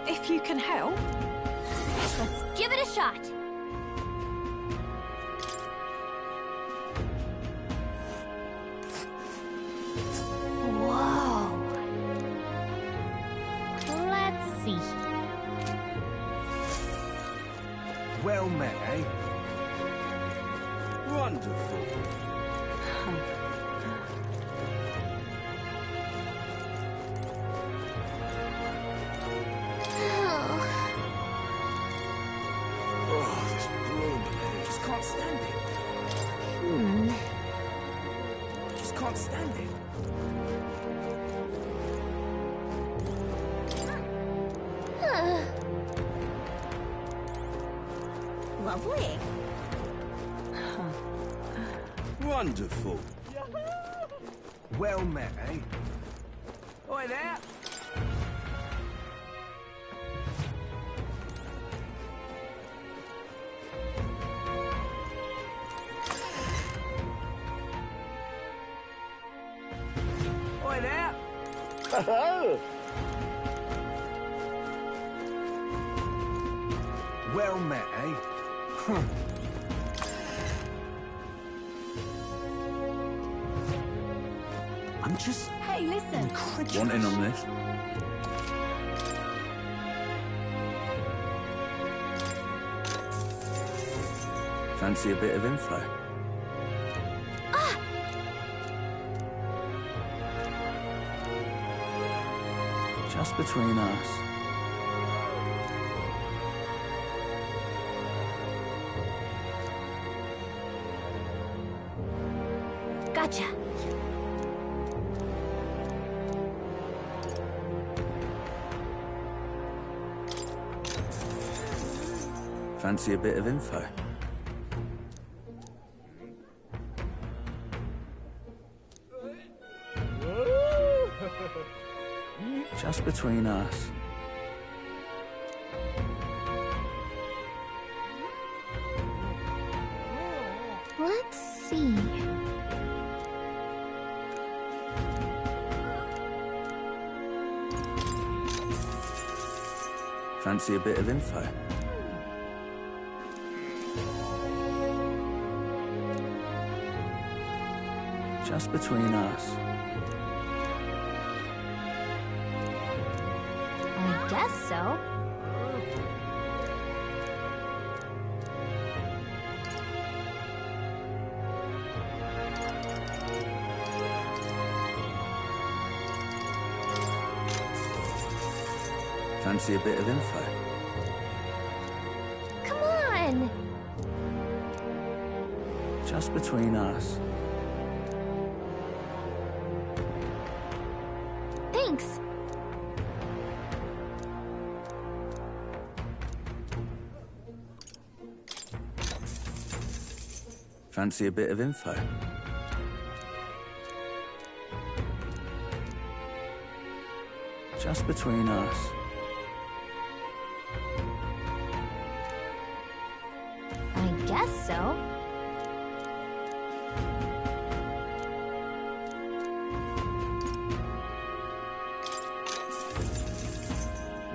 If you can help. Let's give it a shot. Whoa. Let's see. Well met, eh? Wonderful. Oh, this broom. Just can't stand it. Just can't stand it. Lovely. Wonderful. Well met, eh? Oi there! Oi there! Well met, eh? Huh. I'm just Hey, listen. incredulous. Want in on this? Fancy a bit of info? Just between us. Gotcha. Fancy a bit of info? Just between us. Let's see. Fancy a bit of info? Just between us. I guess so. Fancy a bit of info? Come on! Just between us. Thanks. Fancy a bit of info? Just between us. I guess so.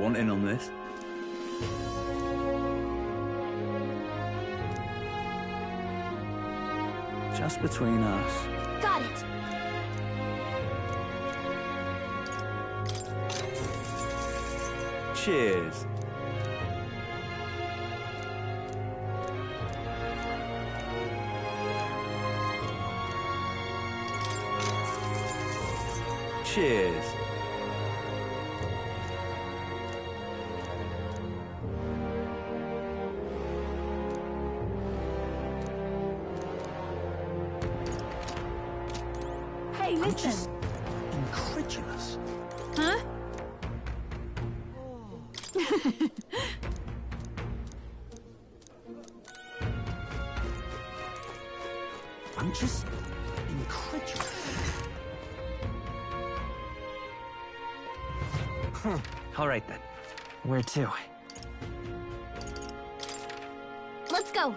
Want in on this? Just between us. Got it. Cheers. Cheers. Hey, I'm listen. just incredulous. Huh? I'm just incredulous. All right then. Where to? Let's go.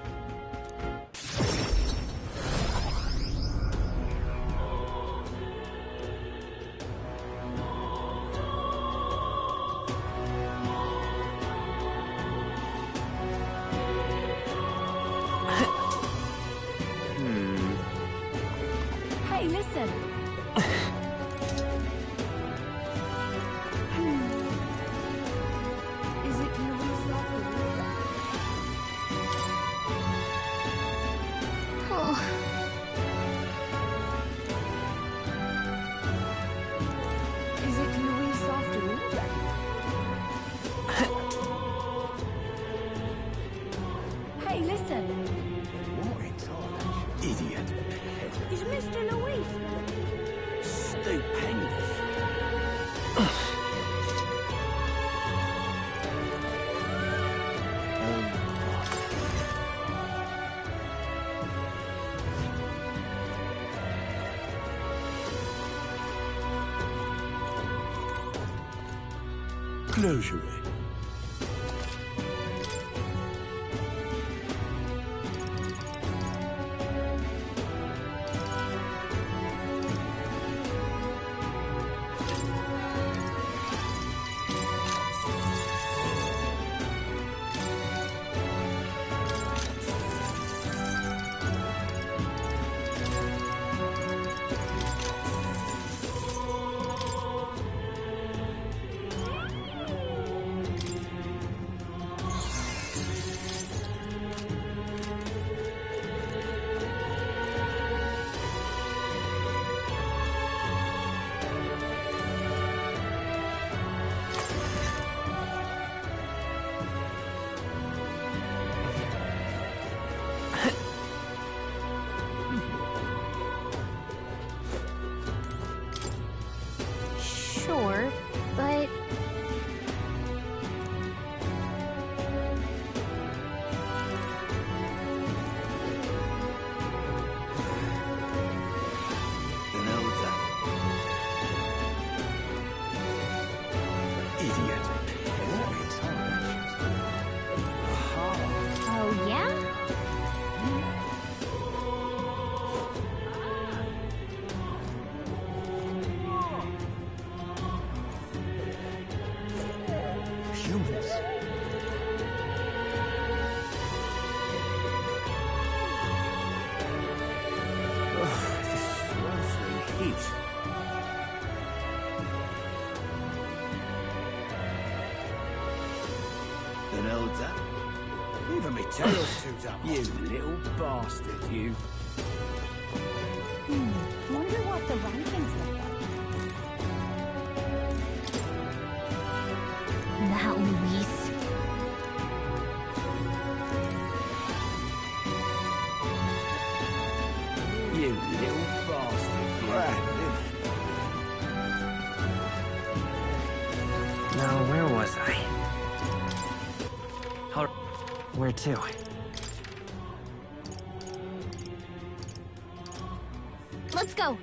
Hey, listen. Is it Louise after all? Oh. Is it Louise after all? Hey, listen. What in Idiot. Is Mr. Louise? Stupendous. Closure. Sure, but... An elder. Idiot. Oh, yeah? Humans. This sweltering heat. An elder. Even me tail's too damn You little bastard, you. Wonder what the rankings look like. That Luis. You little bastard, you. Now, where was I? Where to? go.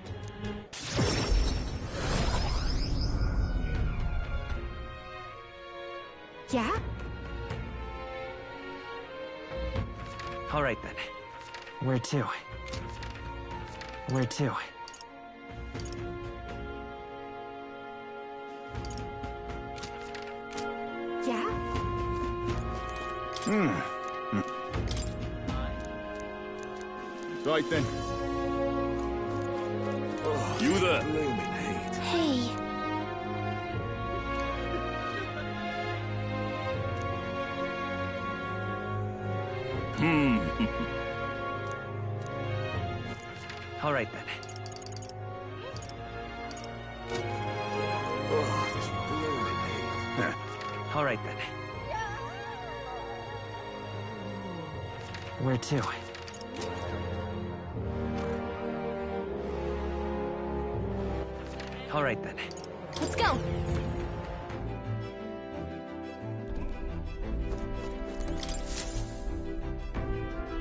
Yeah? All right, then. Where to? Where to? Yeah? Right then. You there. Hey. All right, then. All right, then. Where to? All right, then. Let's go.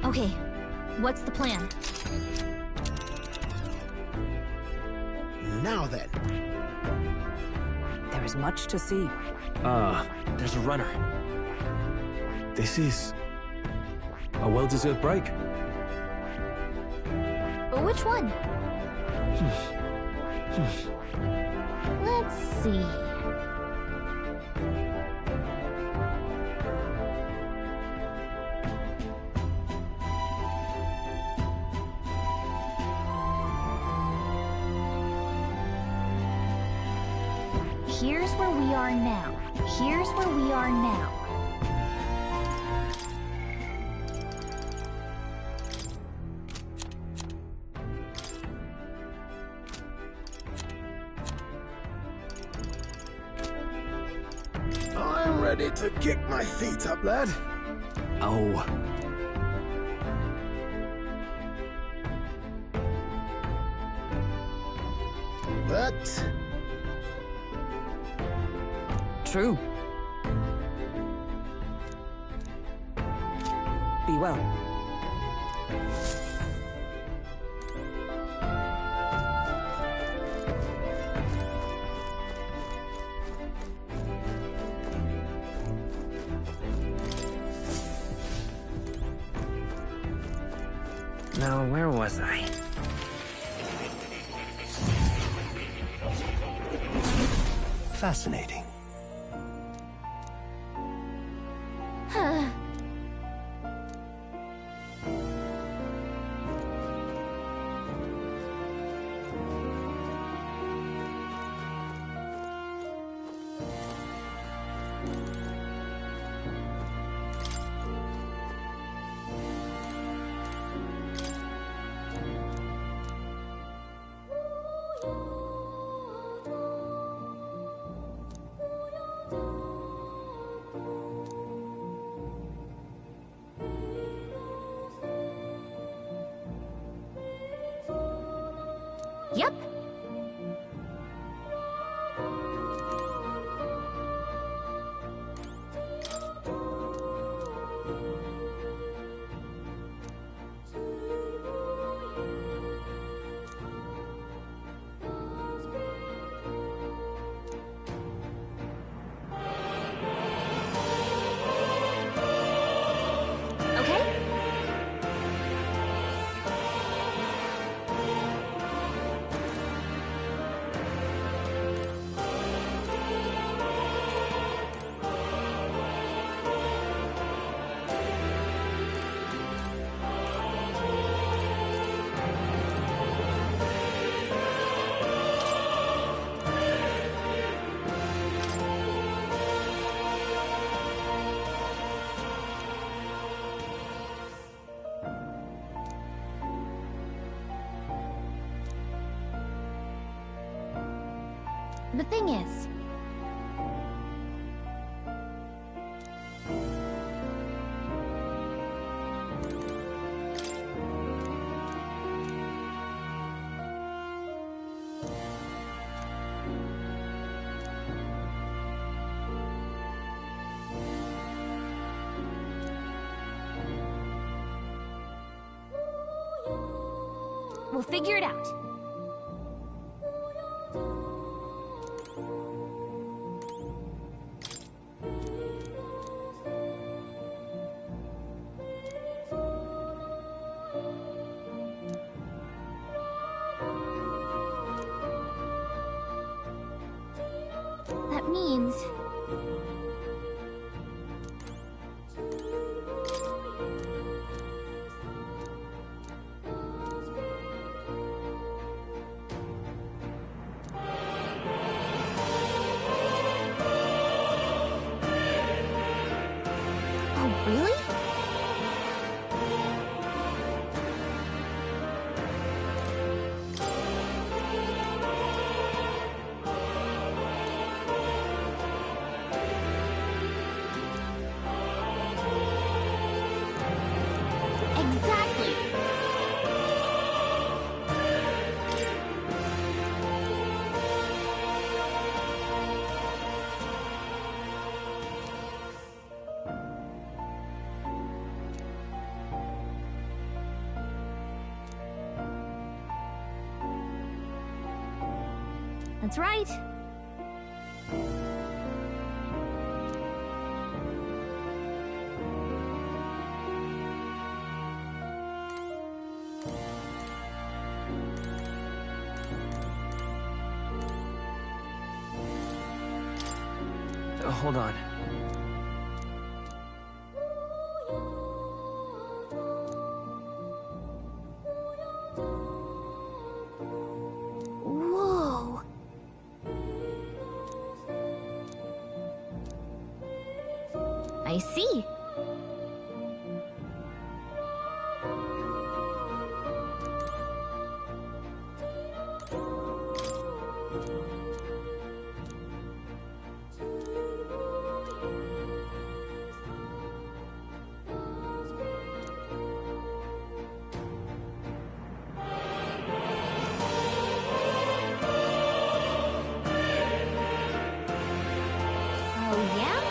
Okay, what's the plan? Now then. There is much to see. There's a runner. This is a well-deserved break. But which one? Let's see. Here's where we are now. Here's where we are now. I'm ready to kick my feet up, lad. Oh. But True. Be well. Now, where was I? Fascinating. Huh. Yep. Okay. The thing is, we'll figure it out. means. Oh, really? Exactly. That's right. Hold on. Whoa. I see. Oh, yeah?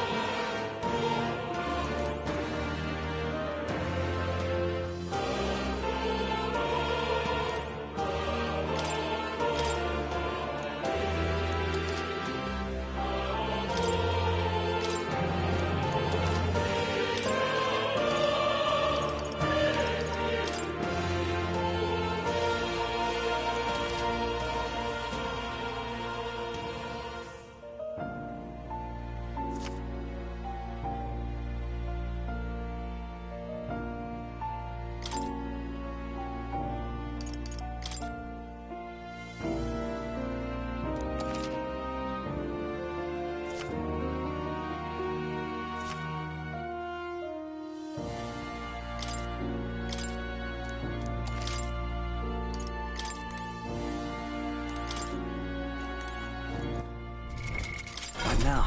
What now?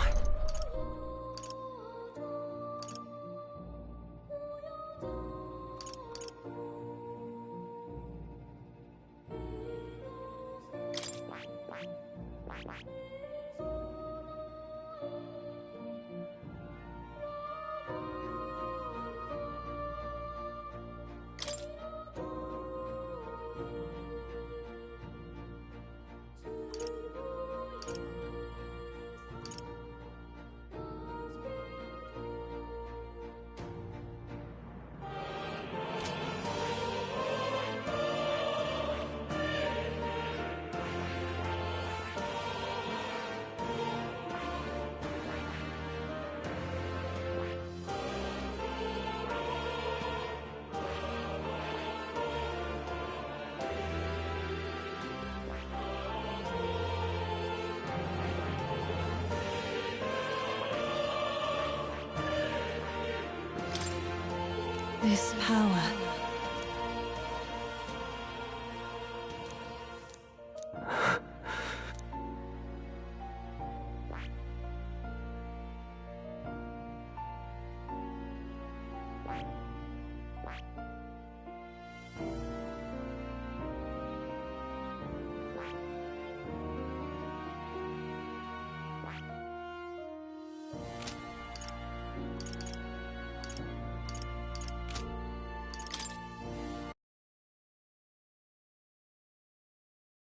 This power